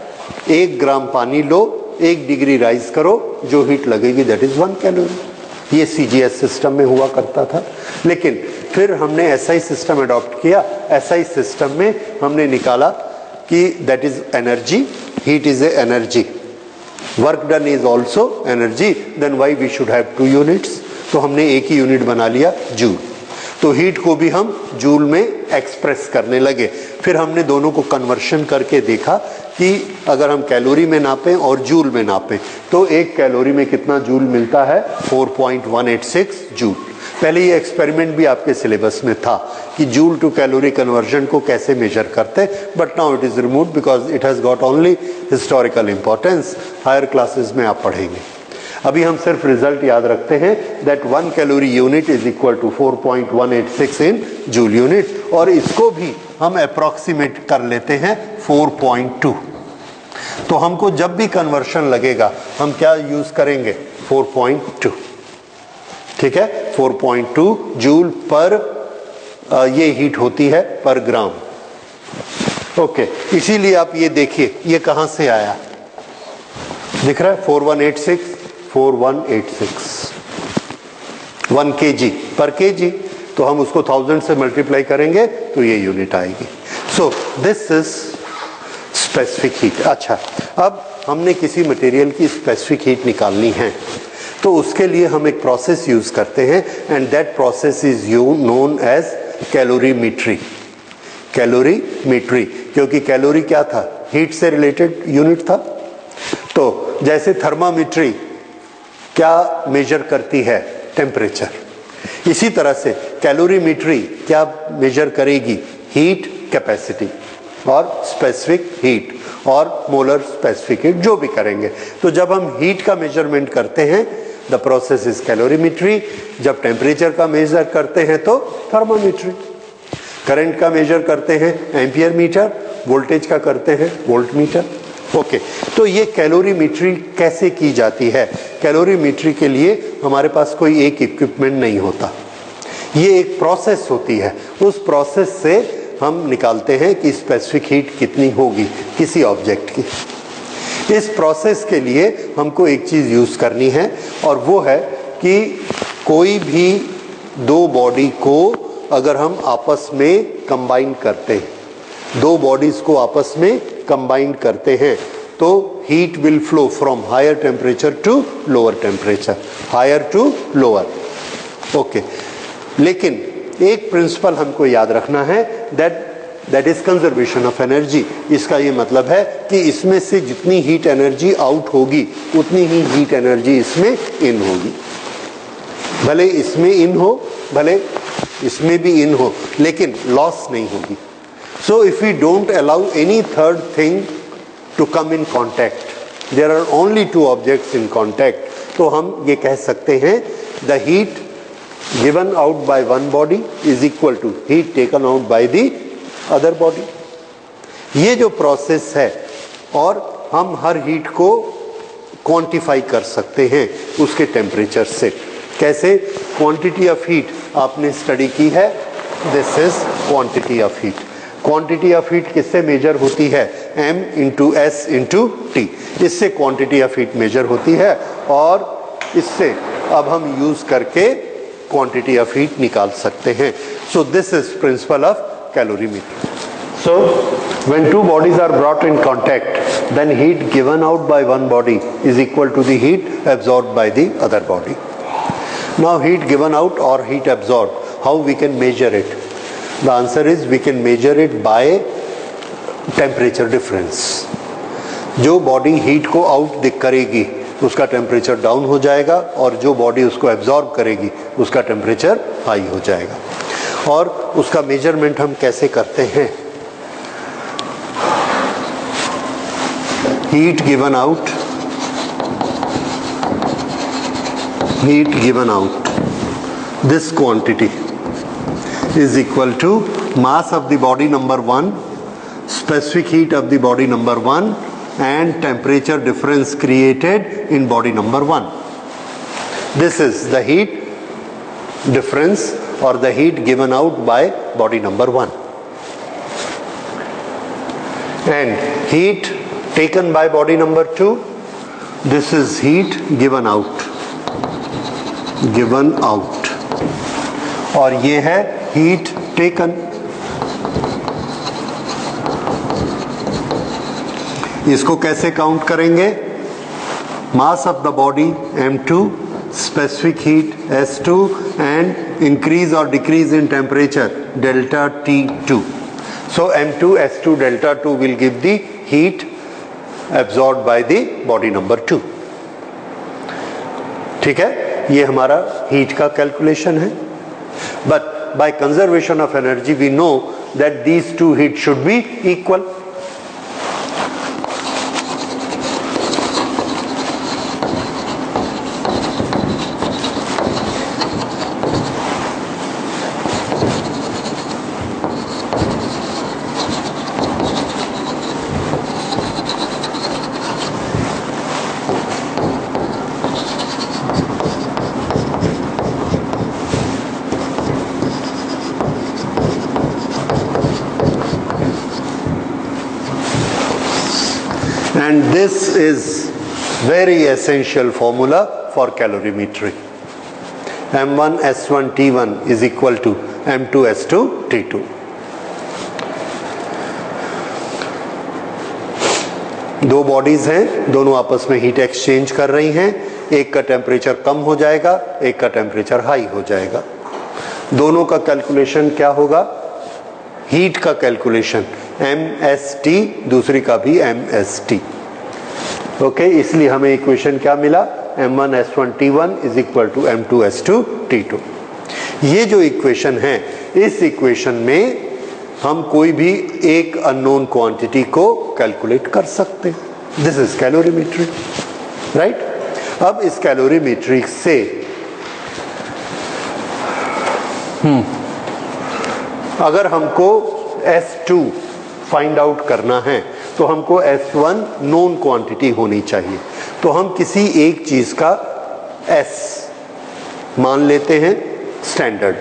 1 ग्राम पानी लो, 1 डिग्री राइज करो, जो हीट लगेगी दैट इज 1 कैलोरी। ये CGS सिस्टम में हुआ करता था। लेकिन फिर हमने SI सिस्टम अडॉप्ट किया। SI सिस्टम में हमने निकाला कि that is energy, heat is a energy, work done is also energy, then why we should have 2 units. तो हमने एक ही यूनिट बना लिया, जूल। तो हीट को भी हम जूल में एक्सप्रेस करने लगे। फिर हमने दोनों को कन्वर्शन करके देखा कि अगर हम कैलोरी में नापें और जूल में नापें तो 1 कैलोरी में कितना जूल मिलता है, 4.186 जूल। पहले ये एक्सपेरिमेंट भी आपके सिलेबस में था कि जूल टू कैलोरी कन्वर्जन को कैसे मेजर करते, but now it is removed because it has got only historical importance. Higher classes में आप पढ़ेंगे। अभी हम सिर्फ रिजल्ट याद रखते हैं that 1 calorie unit is equal to 4.186 in joule unit, और इसको भी हम अप्रॉक्सीमेट कर लेते हैं 4.2। तो हमको जब भी कन्वर्शन लगेगा हम क्या यूज करेंगे, 4.2। ठीक है, 4.2 जूल पर ये हीट होती है पर ग्राम। ओके, इसीलिए आप ये देखिए ये कहां से आया, दिख रहा है 4186 1 kg पर kg, तो हम उसको 1000 से मल्टीप्लाई करेंगे तो ये यूनिट आएगी। सो दिस इज स्पेसिफिक हीट। अच्छा, अब हमने किसी मटेरियल की स्पेसिफिक हीट निकालनी है तो उसके लिए हम एक प्रोसेस यूज करते हैं, and that process is known as calorimetry. Calorimetry, क्योंकि कैलोरी क्या था, हीट से रिलेटेड यूनिट था। तो जैसे थर्मामीट्री क्या मेजर करती है, टेम्परेचर, इसी तरह से कैलोरीमेट्री क्या मेजर करेगी, हीट कैपेसिटी और स्पेसिफिक हीट और मोलर स्पेसिफिक हीट, जो भी करेंगे। तो जब हम हीट का मेजरमेंट करते हैं द प्रोसेस इज कैलोरीमेट्री, जब टेम्परेचर का मेजर करते हैं तो थर्मामीट्री, करंट का मेजर करते हैं एम्पियर मीटर, वोल्टेज का करते हैं वोल्ट मीटर। ओके, तो ये कैलोरीमेट्री कैसे की जाती है। कैलोरीमेट्री के लिए हमारे पास कोई एक इक्विपमेंट नहीं होता, ये एक प्रोसेस होती है। उस प्रोसेस से हम निकालते हैं कि स्पेसिफिक हीट कितनी होगी किसी ऑब्जेक्ट की। इस प्रोसेस के लिए हमको एक चीज़ यूज़ करनी है, और वो है कि कोई भी 2 बॉडी को अगर हम आपस में कंबाइन करते हैं, 2 बॉडीज को आपस में कंबाइन करते हैं तो heat will flow from higher temperature to lower temperature, higher to lower. Okay, लेकिन एक प्रिंसिपल हमको याद रखना है, that is conservation of energy. इसका ये मतलब है कि इसमें से जितनी हीट एनर्जी आउट होगी उतनी ही हीट एनर्जी इसमें इन होगी। भले इसमें इन हो, भले इसमें भी इन हो, लेकिन लॉस नहीं होगी। So if we don't allow any third thing to come in contact, there are only 2 objects in contact, तो हम ये कह सकते हैं the heat given out by one body is equal to heat taken out by the other body। ये जो process है, और हम हर हीट को क्वांटिफाई कर सकते हैं उसके टेम्परेचर से। कैसे, क्वांटिटी ऑफ हीट आपने स्टडी की है, this is quantity of heat. Quantity of heat किससे मेजर होती है, m into S into T, इससे क्वांटिटी ऑफ हीट मेजर होती है, और इससे अब हम यूज करके quantity of heat निकाल सकते हैं। So this is principle of calorimetry। So when 2 bodies are brought in contact, then heat given out by one body is equal to the heat absorbed by the other body। Now heat given out or heat absorbed, how we can measure it? The answer is we can measure it by temperature difference। जो body heat को out करेगी उसका temperature down हो जाएगा, और जो body उसको absorb करेगी उसका टेम्परेचर हाई हो जाएगा। और उसका मेजरमेंट हम कैसे करते हैं, heat given out this quantity is equal to mass of the body number 1, specific heat of the body number 1 and temperature difference created in body number 1. This is the heat difference or the heat given out by body number 1. And heat taken by body number 2, this is heat given out, और ये है heat taken. इसको कैसे count करेंगे? मास of the body m2, specific heat S2 and increase or decrease in temperature delta T2. So M2 S2 delta 2 will give the heat absorbed by the body number 2. ठीक है, ये हमारा heat का calculation है. But by conservation of energy we know that these two heat should be equal. And this is very essential formula for calorimetry. M1 S1 T1 is equal to M2 S2 T2. दो bodies हैं, दोनों आपस में heat exchange कर रही हैं. एक का टेम्परेचर कम हो जाएगा, एक का टेम्परेचर हाई हो जाएगा. दोनों का कैलकुलेशन क्या होगा? हीट का कैलकुलेशन MST, दूसरी का भी MST. ओके, इसलिए हमें इक्वेशन क्या मिला? M1 S1 T1 is equal to M2 S2 T2. ये जो इक्वेशन है, इस इक्वेशन में हम कोई भी एक अननोन क्वांटिटी को कैलकुलेट कर सकते हैं. This is calorimetry, right? अब इस कैलोरीमेट्री से अगर हमको S2 फाइंड आउट करना है तो हमको S1 नोन क्वांटिटी होनी चाहिए. तो हम किसी एक चीज का S मान लेते हैं स्टैंडर्ड.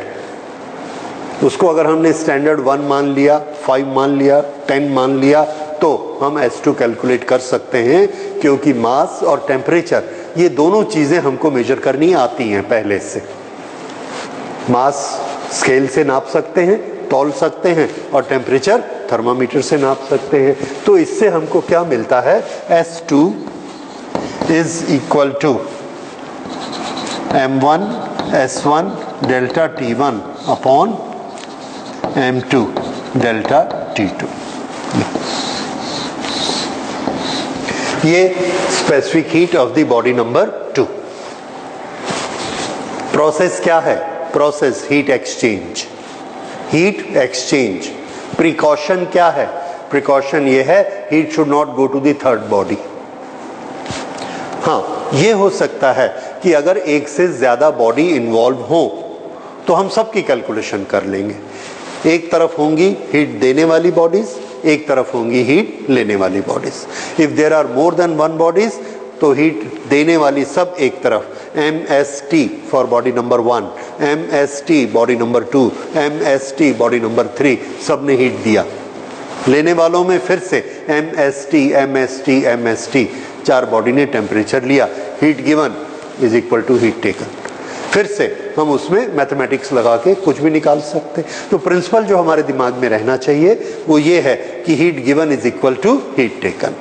उसको अगर हमने स्टैंडर्ड 1 मान लिया, 5 मान लिया, 10 मान लिया, तो हम S2 कैलकुलेट कर सकते हैं, क्योंकि मास और टेम्परेचर ये दोनों चीजें हमको मेजर करनी आती हैं पहले से. मास स्केल से नाप सकते हैं, तौल सकते हैं, और टेम्परेचर थर्मामीटर से नाप सकते हैं. तो इससे हमको क्या मिलता है? S2 is equal to M1 S1 delta T1 upon M2 delta T2. ये specific heat of the body number 2. Process क्या है? Process heat exchange. Heat exchange. Precaution क्या है? प्रिकॉशन ये है, heat should not go to the third body. हाँ, ये हो सकता है कि अगर एक से ज्यादा बॉडी इन्वॉल्व हो तो हम सबकी कैलकुलेशन कर लेंगे. एक तरफ होंगी हीट देने वाली बॉडीज, एक तरफ होंगी हीट लेने वाली bodies. If there are more than one bodies तो हीट देने वाली सब एक तरफ, MST for body number 1, MST body number 2, MST body number 3, सब ने हीट दिया. लेने वालों में फिर से MST MST MST, चार बॉडी ने टेम्परेचर लिया. Heat given is equal to heat taken. फिर से हम उसमें मैथमेटिक्स लगा के कुछ भी निकाल सकते. तो प्रिंसिपल जो हमारे दिमाग में रहना चाहिए वो ये है कि heat given is equal to heat taken.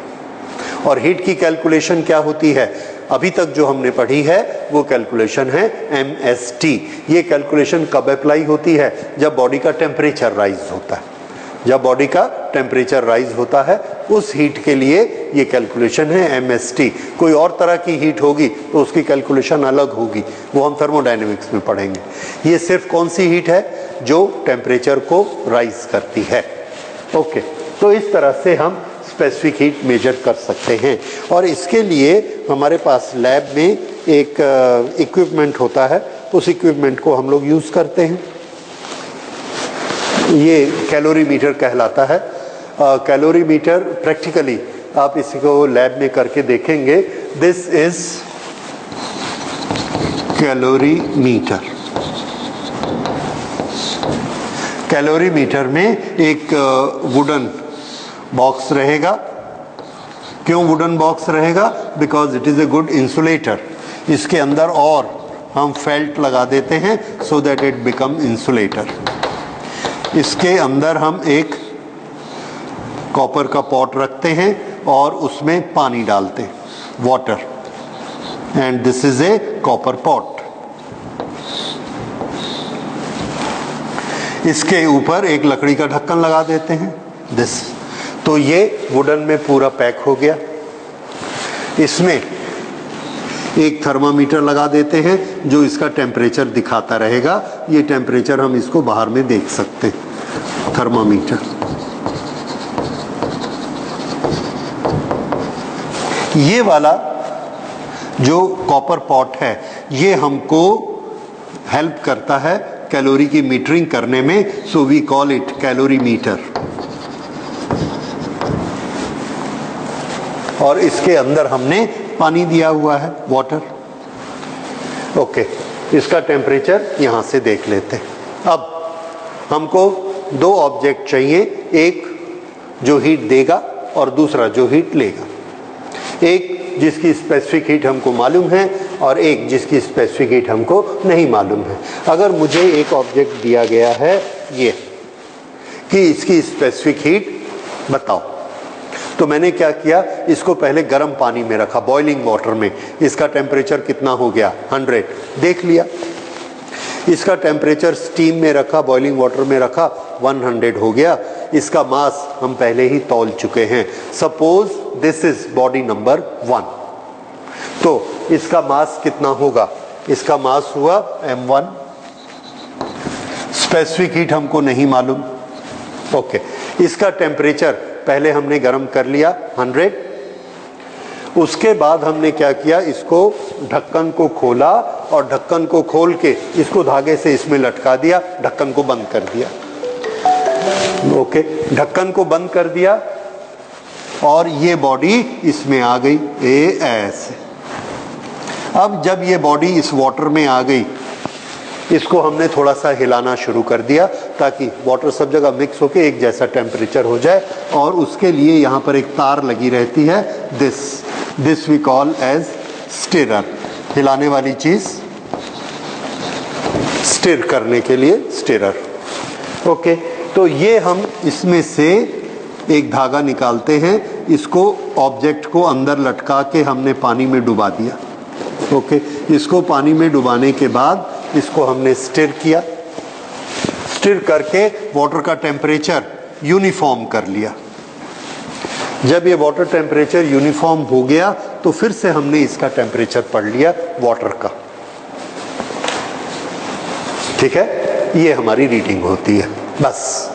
और हीट की कैलकुलेशन क्या होती है? अभी तक जो हमने पढ़ी है वो कैलकुलेशन है MST. ये कैलकुलेशन कब अप्लाई होती है? जब बॉडी का टेम्परेचर राइज होता है. जब बॉडी का टेम्परेचर राइज होता है उस हीट के लिए ये कैलकुलेशन है MST. कोई और तरह की हीट होगी तो उसकी कैलकुलेशन अलग होगी, वो हम थर्मोडायनेमिक्स में पढ़ेंगे. ये सिर्फ कौन सी हीट है? जो टेम्परेचर को राइज करती है. ओके, तो इस तरह से हम स्पेसिफिक हीट मेजर कर सकते हैं. और इसके लिए हमारे पास लैब में एक इक्विपमेंट होता है, उस इक्विपमेंट को हम लोग यूज़ करते हैं. ये कैलोरीमीटर कहलाता है. कैलोरीमीटर प्रैक्टिकली आप इसको लैब में करके देखेंगे. This is calorimeter. कैलोरीमीटर में एक वुडन बॉक्स रहेगा क्यों वुडन बॉक्स रहेगा? Because it is a good insulator. इसके अंदर और हम फेल्ट लगा देते हैं so that it become insulator. इसके अंदर हम एक कॉपर का पॉट रखते हैं और उसमें पानी डालते हैं, water, and this is A copper pot. इसके ऊपर एक लकड़ी का ढक्कन लगा देते हैं, दिस। तो ये वुडन में पूरा पैक हो गया। इसमें एक थर्मामीटर लगा देते हैं जो इसका टेम्परेचर दिखाता रहेगा। ये टेम्परेचर हम इसको बाहर में देख सकते हैं, थर्मामीटर। ये वाला जो कॉपर पॉट है ये हमको हेल्प करता है कैलोरी की मीटरिंग करने में, so we call it calorie meter. और इसके अंदर हमने पानी दिया हुआ है, वाटर। ओके, इसका टेम्परेचर यहां से देख लेते हैं। अब हमको दो ऑब्जेक्ट चाहिए, एक जो हीट देगा और दूसरा जो हीट लेगा। एक जिसकी स्पेसिफिक हीट हमको मालूम है और एक जिसकी स्पेसिफिक हीट हमको नहीं मालूम है। अगर मुझे एक ऑब्जेक्ट दिया गया है ये कि इसकी स्पेसिफिक हीट बताओ, तो मैंने क्या किया, इसको पहले गर्म पानी में रखा, बॉइलिंग वाटर में। इसका टेम्परेचर कितना हो गया? 100, देख लिया। इसका टेम्परेचर स्टीम में रखा, बॉइलिंग वाटर में रखा, 100 हो गया। इसका मास हम पहले ही तौल चुके हैं। Suppose this is body number 1, तो इसका मास कितना होगा? इसका मास हुआ m1। स्पेसिफिक हीट हमको नहीं मालूम। ओके, इसका टेम्परेचर पहले हमने गर्म कर लिया 100। उसके बाद हमने क्या किया, इसको ढक्कन को खोला और ढक्कन को खोल के इसको धागे से इसमें लटका दिया, ढक्कन को बंद कर दिया। ओके, ढक्कन को बंद कर दिया और ये बॉडी इसमें आ गई, ऐसे। अब जब ये बॉडी इस वाटर में आ गई, इसको हमने थोड़ा सा हिलाना शुरू कर दिया ताकि वाटर सब जगह मिक्स होके एक जैसा टेम्परेचर हो जाए। और उसके लिए यहाँ पर एक तार लगी रहती है, this we call as stirrer. हिलाने वाली चीज, स्टिर करने के लिए स्टिरर। ओके, तो ये हम इसमें से एक धागा निकालते हैं, इसको ऑब्जेक्ट को अंदर लटका के हमने पानी में डुबा दिया। ओके, इसको पानी में डुबाने के बाद इसको हमने स्टिर किया। स्टिर करके वाटर का टेम्परेचर यूनिफॉर्म कर लिया। जब ये वाटर टेम्परेचर यूनिफॉर्म हो गया तो फिर से हमने इसका टेम्परेचर पढ़ लिया वाटर का। ठीक है, ये हमारी रीडिंग होती है। बस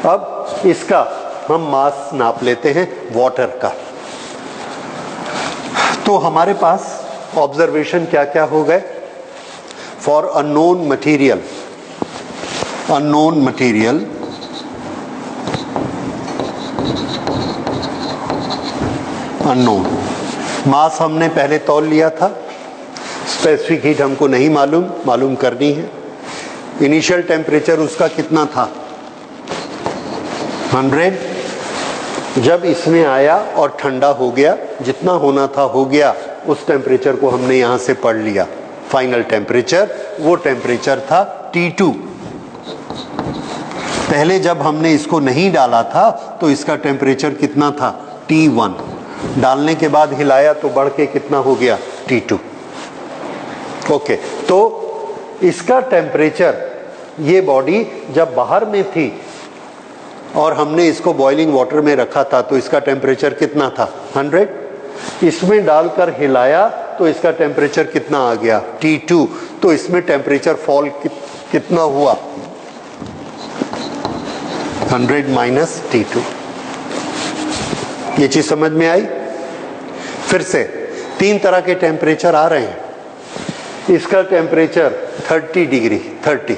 अब इसका हम मास नाप लेते हैं वाटर का। तो हमारे पास ऑब्जर्वेशन क्या क्या हो गए? फॉर अननोन मटेरियल, अननोन मास हमने पहले तौल लिया था। स्पेसिफिक हीट हमको नहीं मालूम करनी है। इनिशियल टेम्परेचर उसका कितना था? 100। जब इसमें आया और ठंडा हो गया, जितना होना था हो गया, उस टेम्परेचर को हमने यहाँ से पढ़ लिया। फाइनल टेम्परेचर, वो टेम्परेचर था T2। पहले जब हमने इसको नहीं डाला था तो इसका टेम्परेचर कितना था? T1। डालने के बाद हिलाया तो बढ़ के कितना हो गया? T2। ओके, तो इसका टेम्परेचर, ये बॉडी जब बाहर में थी और हमने इसको बॉइलिंग वाटर में रखा था तो इसका टेम्परेचर कितना था? 100। इसमें डालकर हिलाया तो इसका टेम्परेचर कितना आ गया? T2। तो इसमें टेम्परेचर फॉल कितना हुआ? 100 माइनस T2। ये चीज समझ में आई? फिर से 3 तरह के टेम्परेचर आ रहे हैं। इसका टेम्परेचर 30 डिग्री, 30।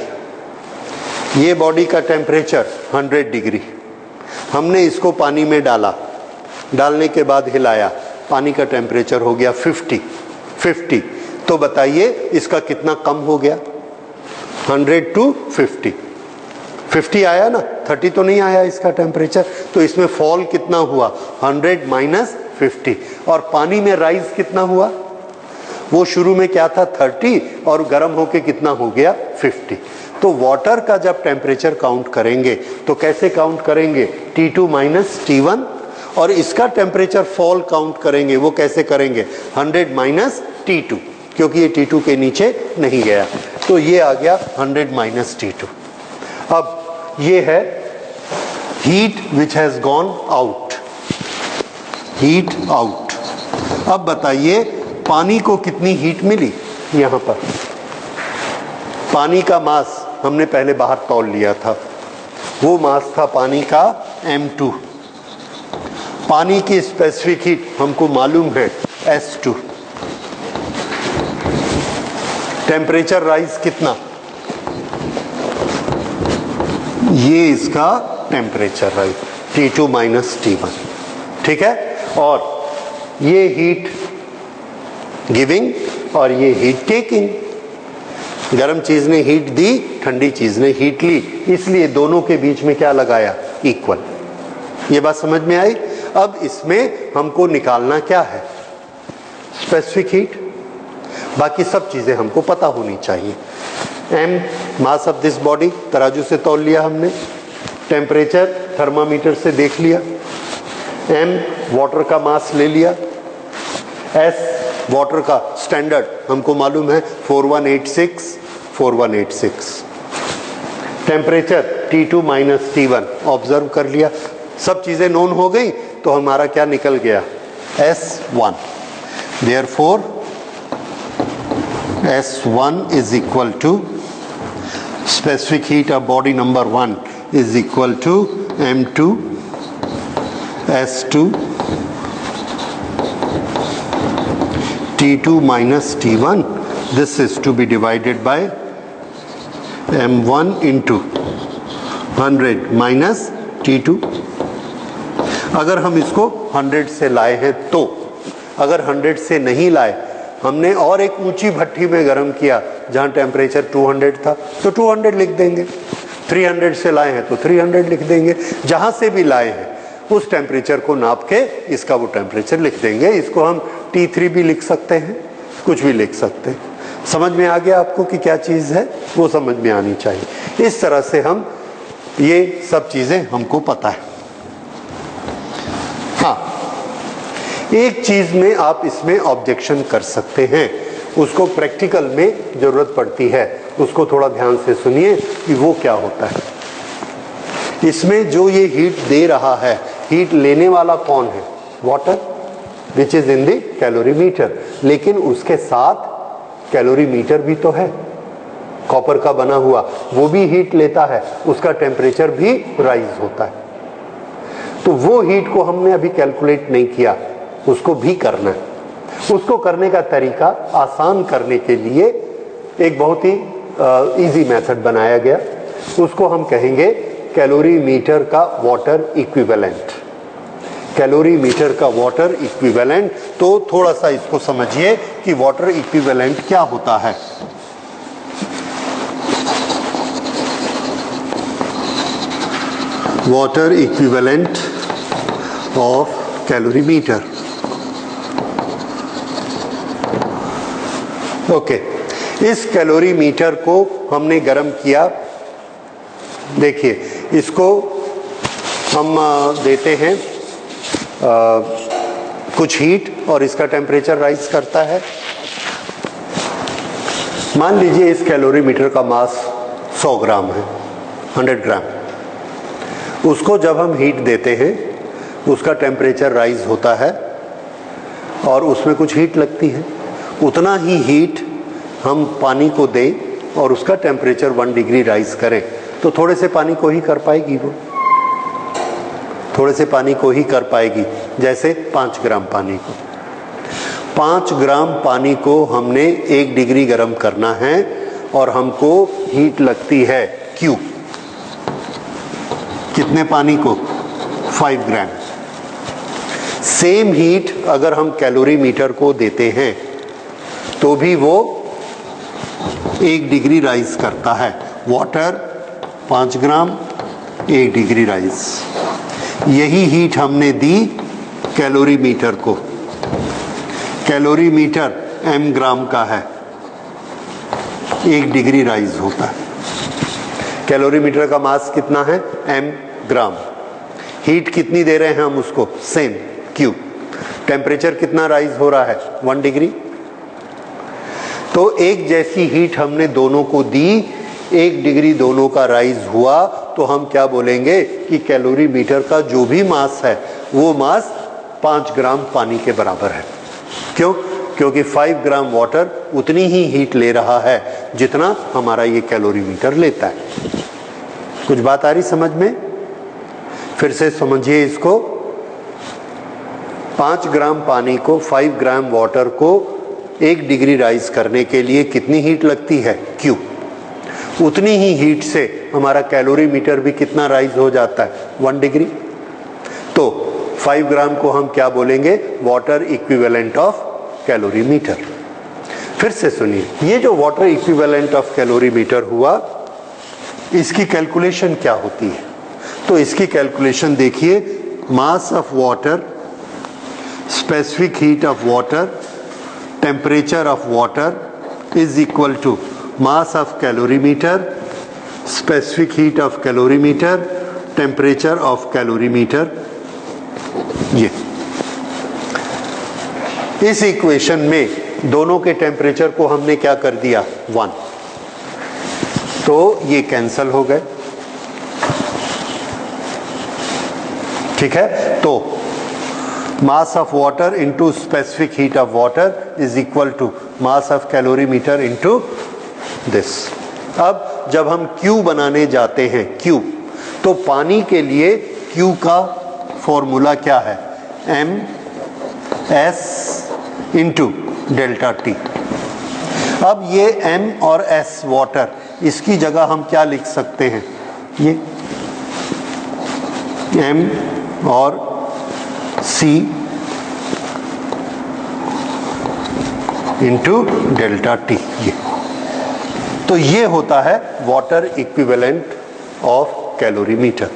ये बॉडी का टेम्परेचर 100 डिग्री। हमने इसको पानी में डाला, डालने के बाद हिलाया, पानी का टेम्परेचर हो गया 50। तो बताइए इसका कितना कम हो गया? 100 टू 50 आया ना, 30 तो नहीं आया इसका टेम्परेचर। तो इसमें फॉल कितना हुआ? 100 माइनस 50 और पानी में राइज कितना हुआ, वो शुरू में क्या था 30 और गर्म होके कितना हो गया 50। तो वाटर का जब टेम्परेचर काउंट करेंगे तो कैसे काउंट करेंगे, T2 माइनस T1, और इसका टेम्परेचर फॉल काउंट करेंगे, वो कैसे करेंगे 100 माइनस T2, क्योंकि ये T2 के नीचे नहीं गया, तो ये आ गया 100 माइनस T2। अब ये है heat which has gone out, heat out. अब बताइए पानी को कितनी हीट मिली, यहां पर पानी का मास हमने पहले बाहर तौल लिया था, वो मास था पानी का M2। पानी की स्पेसिफिक हीट हमको मालूम है S2। टेम्परेचर राइज कितना, ये इसका temperature rise T2 minus T1, ठीक है। और ये हीट गिविंग और ये हीट टेकिंग, गर्म चीज ने हीट दी, ठंडी चीज ने हीट ली, इसलिए दोनों के बीच में क्या लगाया, इक्वल। ये बात समझ में आई। अब इसमें हमको निकालना क्या है, स्पेसिफिक हीट, बाकी सब चीजें हमको पता होनी चाहिए। M mass of this body, तराजू से तौल लिया हमने, टेम्परेचर थर्मामीटर से देख लिया, M वाटर का मास ले लिया, S वाटर का स्टैंडर्ड हमको मालूम है 4186, temperature T2 minus T1 observe कर लिया, सब चीजें नोन हो गई, तो हमारा क्या निकल गया S1। Therefore S1 is equal to specific heat of body number 1 is equal to M2 S2 T2 minus T1. This is to be divided by M1 into 100 minus T2। अगर हम इसको 100 से लाए हैं तो, अगर 100 से नहीं लाए, हमने और एक ऊंची भट्टी में गर्म किया जहां टेम्परेचर 200 था, तो 200 लिख देंगे। 300 से लाए हैं तो 300 लिख देंगे। जहां से भी लाए हैं उस टेम्परेचर को नाप के इसका वो टेम्परेचर लिख देंगे। इसको हम T3 भी लिख सकते हैं, कुछ भी लिख सकते हैं। समझ में आ गया आपको कि क्या चीज़ है, वो समझ में आनी चाहिए। इस तरह से हम, ये सब चीज़ें हमको पता है। हाँ, एक चीज में आप इसमें ऑब्जेक्शन कर सकते हैं, उसको प्रैक्टिकल में जरूरत पड़ती है, उसको थोड़ा ध्यान से सुनिए कि वो क्या होता है। इसमें जो ये हीट दे रहा है, हीट लेने वाला कौन है, water, which is in the calorimeter, लेकिन उसके साथ कैलोरीमीटर भी तो है, कॉपर का बना हुआ, वो भी हीट लेता है, उसका टेम्परेचर भी राइज होता है। तो वो हीट को हमने अभी कैलकुलेट नहीं किया, उसको भी करना है। उसको करने का तरीका आसान करने के लिए एक बहुत ही इजी मेथड बनाया गया, उसको हम कहेंगे कैलोरीमीटर का वाटर इक्विवेलेंट। कैलोरीमीटर का वाटर इक्विवेलेंट। तो थोड़ा सा इसको समझिए कि वाटर इक्विवेलेंट क्या होता है। Water equivalent of calorimeter. Okay, इस कैलोरीमीटर को हमने गर्म किया। देखिए, इसको हम देते हैं कुछ हीट और इसका टेम्परेचर राइज करता है। मान लीजिए इस कैलोरीमीटर का मास 100 ग्राम है, 100 ग्राम। उसको जब हम हीट देते हैं उसका टेम्परेचर राइज होता है और उसमें कुछ हीट लगती है। उतना ही हीट हम पानी को दें और उसका टेम्परेचर 1 डिग्री राइज करें तो थोड़े से पानी को ही कर पाएगी, वो थोड़े से पानी को ही कर पाएगी। जैसे 5 ग्राम पानी को, 5 ग्राम पानी को हमने 1 डिग्री गर्म करना है और हमको हीट लगती है Q। कितने पानी को, 5 ग्राम। सेम हीट अगर हम कैलोरीमीटर को देते हैं तो भी वो 1 डिग्री राइज करता है। वाटर 5 ग्राम 1 डिग्री राइज। यही हीट हमने दी कैलोरीमीटर को। कैलोरीमीटर m ग्राम का है, 1 डिग्री राइज होता है। कैलोरीमीटर का मास कितना है? m ग्राम। हीट कितनी दे रहे हैं हम उसको? Same, Q। टेम्परेचर कितना राइज हो रहा है? 1 डिग्री। तो एक जैसी हीट हमने दोनों को दी, 1 डिग्री दोनों का राइज हुआ, तो हम क्या बोलेंगे कि कैलोरीमीटर का जो भी मास है वो मास 5 ग्राम पानी के बराबर है। क्यों? क्योंकि 5 ग्राम वाटर उतनी ही हीट ले रहा है जितना हमारा ये कैलोरीमीटर लेता है। कुछ बात आ रही समझ में? फिर से समझिए इसको। 5 ग्राम पानी को, 5 ग्राम वाटर को 1 डिग्री राइज करने के लिए कितनी हीट लगती है? Q। उतनी ही हीट से हमारा कैलोरीमीटर भी कितना राइज हो जाता है? 1 डिग्री। तो 5 ग्राम को हम क्या बोलेंगे? Water equivalent of calorimeter. फिर से सुनिए, ये जो वाटर इक्विवेलेंट ऑफ कैलोरीमीटर हुआ, इसकी कैलकुलेशन क्या होती है? तो इसकी कैलकुलेशन देखिए, mass of water, specific heat of water, temperature of water is equal to mass of calorimeter, specific heat of calorimeter, temperature of calorimeter. ये इस इक्वेशन में दोनों के टेम्परेचर को हमने क्या कर दिया? 1। तो ये कैंसल हो गए। ठीक है, तो mass of water into specific heat of water is equal to mass of calorimeter into this. अब जब हम Q बनाने जाते हैं, Q, तो पानी के लिए Q का फॉर्मूला क्या है? MS into delta T. अब ये M और S वाटर, इसकी जगह हम क्या लिख सकते हैं? ये M और C इंटू डेल्टा टी। ये तो ये होता है वाटर इक्विवेलेंट ऑफ कैलोरीमीटर।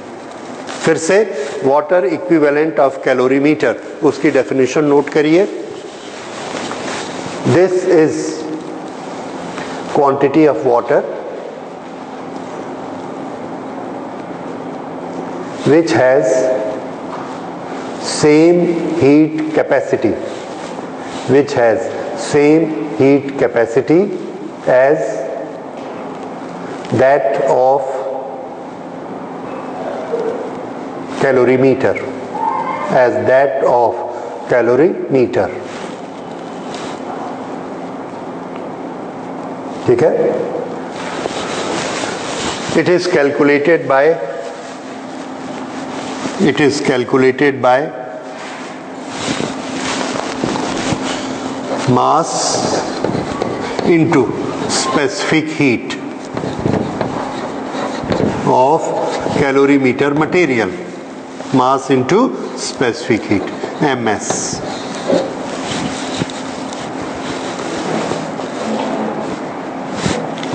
फिर से वाटर इक्विवेलेंट ऑफ कैलोरीमीटर, उसकी डेफिनेशन नोट करिए। This is quantity of water which has same heat capacity, which has same heat capacity as that of calorimeter, as that of calorimeter। ठीक है, it is calculated by mass into specific heat of calorimeter material, mass into specific heat, MS।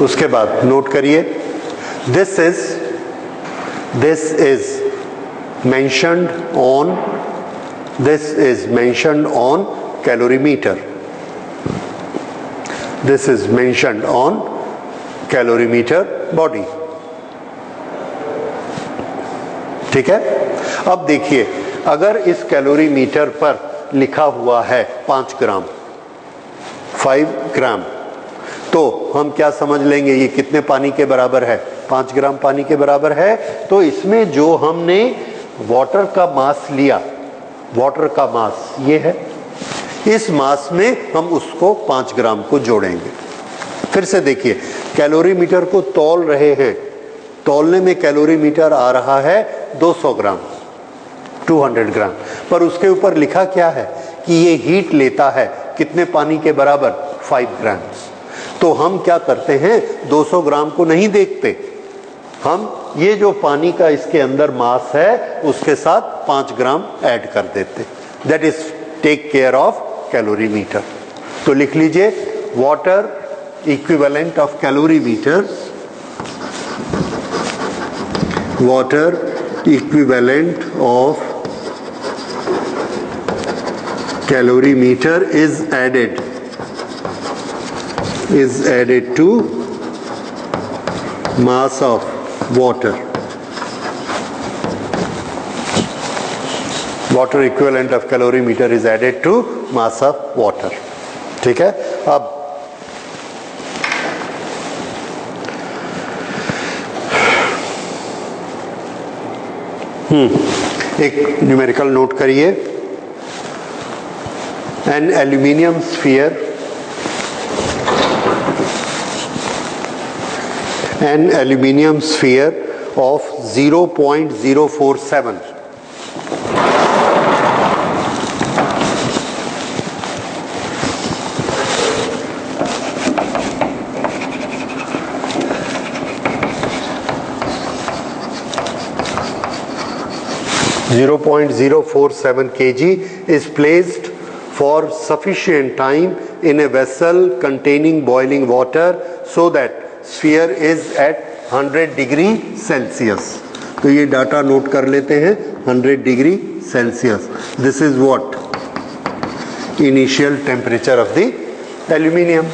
उसके बाद note करिए, this is mentioned on calorimeter, this is mentioned on calorimeter body। ठीक है, अब देखिए, अगर इस कैलोरीमीटर पर लिखा हुआ है 5 ग्राम, 5 ग्राम, तो हम क्या समझ लेंगे? ये कितने पानी के बराबर है? 5 ग्राम पानी के बराबर है। तो इसमें जो हमने वाटर का मास लिया, वाटर का मास ये है, इस मास में हम उसको 5 ग्राम को जोड़ेंगे। फिर से देखिए, कैलोरीमीटर को तौल रहे हैं, तौलने में कैलोरीमीटर आ रहा है 200 ग्राम, 200 ग्राम, पर उसके ऊपर लिखा क्या है कि ये हीट लेता है कितने पानी के बराबर? 5 ग्राम। तो हम क्या करते हैं? 200 ग्राम को नहीं देखते, हम ये जो पानी का इसके अंदर मास है उसके साथ 5 ग्राम ऐड कर देते। That is take care of calorimeter. तो लिख लीजिए, water equivalent of calorimeter, water equivalent of calorimeter is added to mass of water. Water equivalent of calorimeter is added to mass of water. ठीक है. अब एक numerical note करिए. An aluminium sphere, an aluminium sphere of 0.047 0.047 kg is placed for sufficient time in a vessel containing boiling water so that sphere is at 100 degree Celsius. तो ये data note कर लेते हैं. 100 degree Celsius. This is what initial temperature of the aluminium.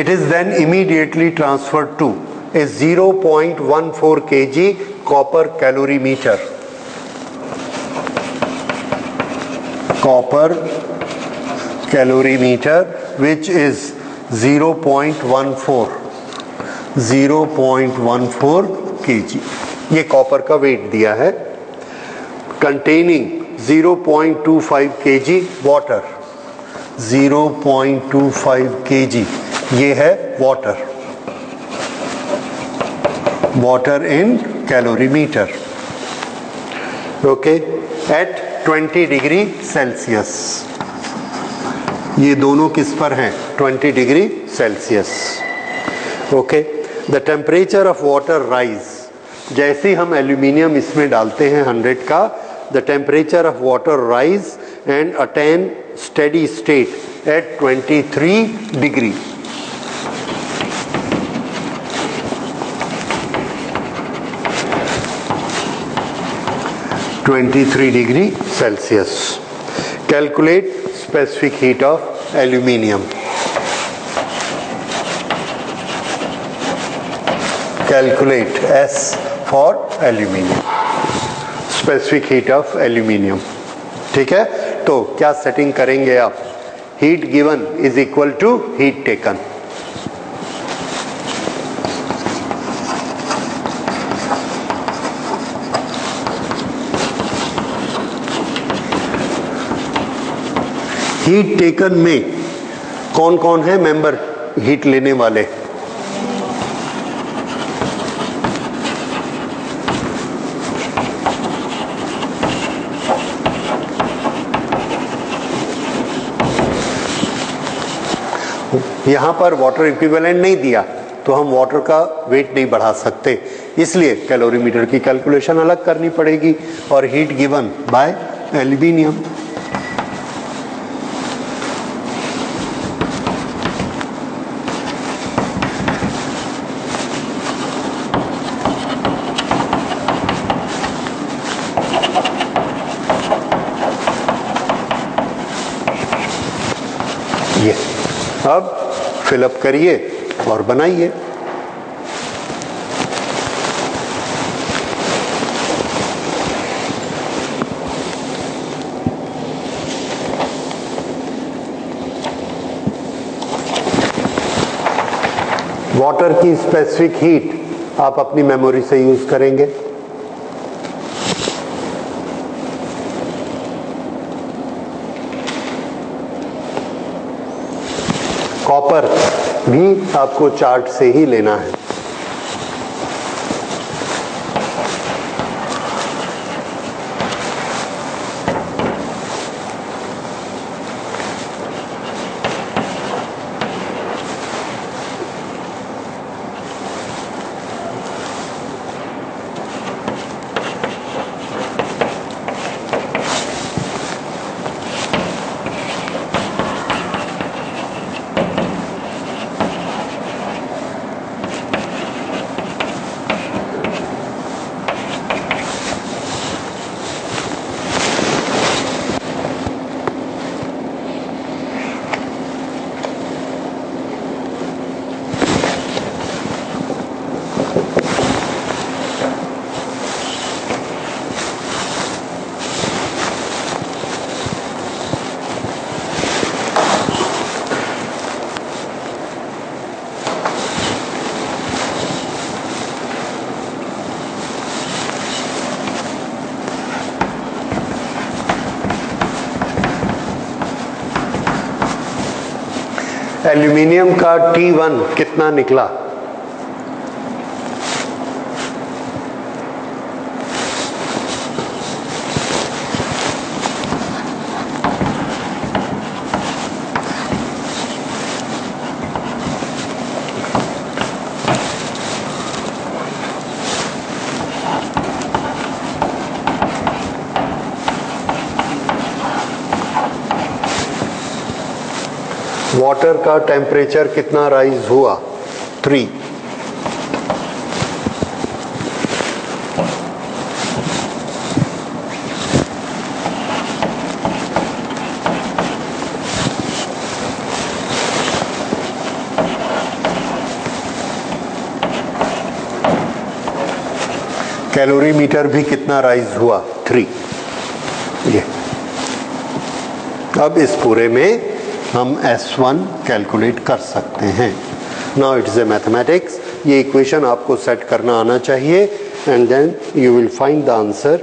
It is then immediately transferred to a 0.14 kg copper calorimeter. Copper calorimeter, which is 0.14 kg. ये copper का wait दिया है. Containing 0.25 kg water. 0.25 kg ये है water. Water in calorimeter. Okay. At 20 degree Celsius. ये दोनों किस पर हैं? 20 degree Celsius. Okay. The temperature of water rise. जैसे हम एल्यूमिनियम इसमें डालते हैं 100 का, the temperature of water rise and attain steady state at 23 degree. Degree Celsius. Calculate specific heat of aluminium. Calculate S for aluminium. Specific heat of aluminium. ठीक है. तो क्या सेटिंग करेंगे आप? Heat given is equal to heat taken. Heat taken में कौन कौन है मेंबर हीट लेने वाले? यहां पर वाटर इक्विवेलेंट नहीं दिया तो हम वाटर का वेट नहीं बढ़ा सकते, इसलिए कैलोरीमीटर की कैलकुलेशन अलग करनी पड़ेगी. और हीट गिवन बाय एल्यूमिनियम. अब फिलअप करिए और बनाइए. वाटर की स्पेसिफिक हीट आप अपनी मेमोरी से यूज करेंगे. कॉपर भी आपको चार्ट से ही लेना है. एल्यूमिनियम का T1 कितना निकला? वाटर का टेम्परेचर कितना राइज हुआ? 3। कैलोरीमीटर भी कितना राइज हुआ? 3। ये अब इस पूरे में हम S1 कैलकुलेट कर सकते हैं। Now it is a mathematics. ये इक्वेशन आपको सेट करना आना चाहिए and then you will find the answer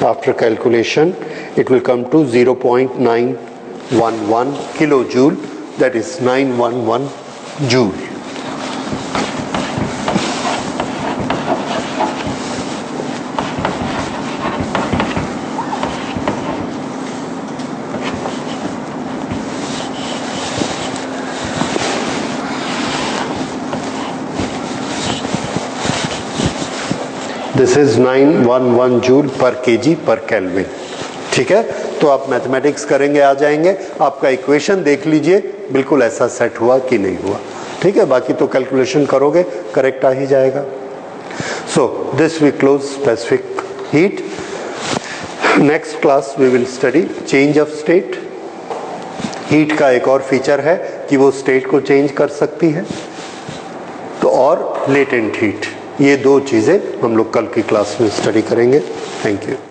after calculation. It will come to 0.911 kilo joule, that is 911 joule. This is 911 joule per kg per kelvin. ठीक है, तो आप mathematics करेंगे आ जाएंगे। आपका इक्वेशन देख लीजिए बिल्कुल ऐसा सेट हुआ कि नहीं हुआ। ठीक है, बाकी तो कैलकुलेशन करोगे करेक्ट आ ही जाएगा। So this we close specific heat. Next class we will study change of state. Heat का एक और फीचर है कि वो स्टेट को चेंज कर सकती है, तो और लेटेंट हीट, ये दो चीज़ें हम लोग कल की क्लास में स्टडी करेंगे। Thank you.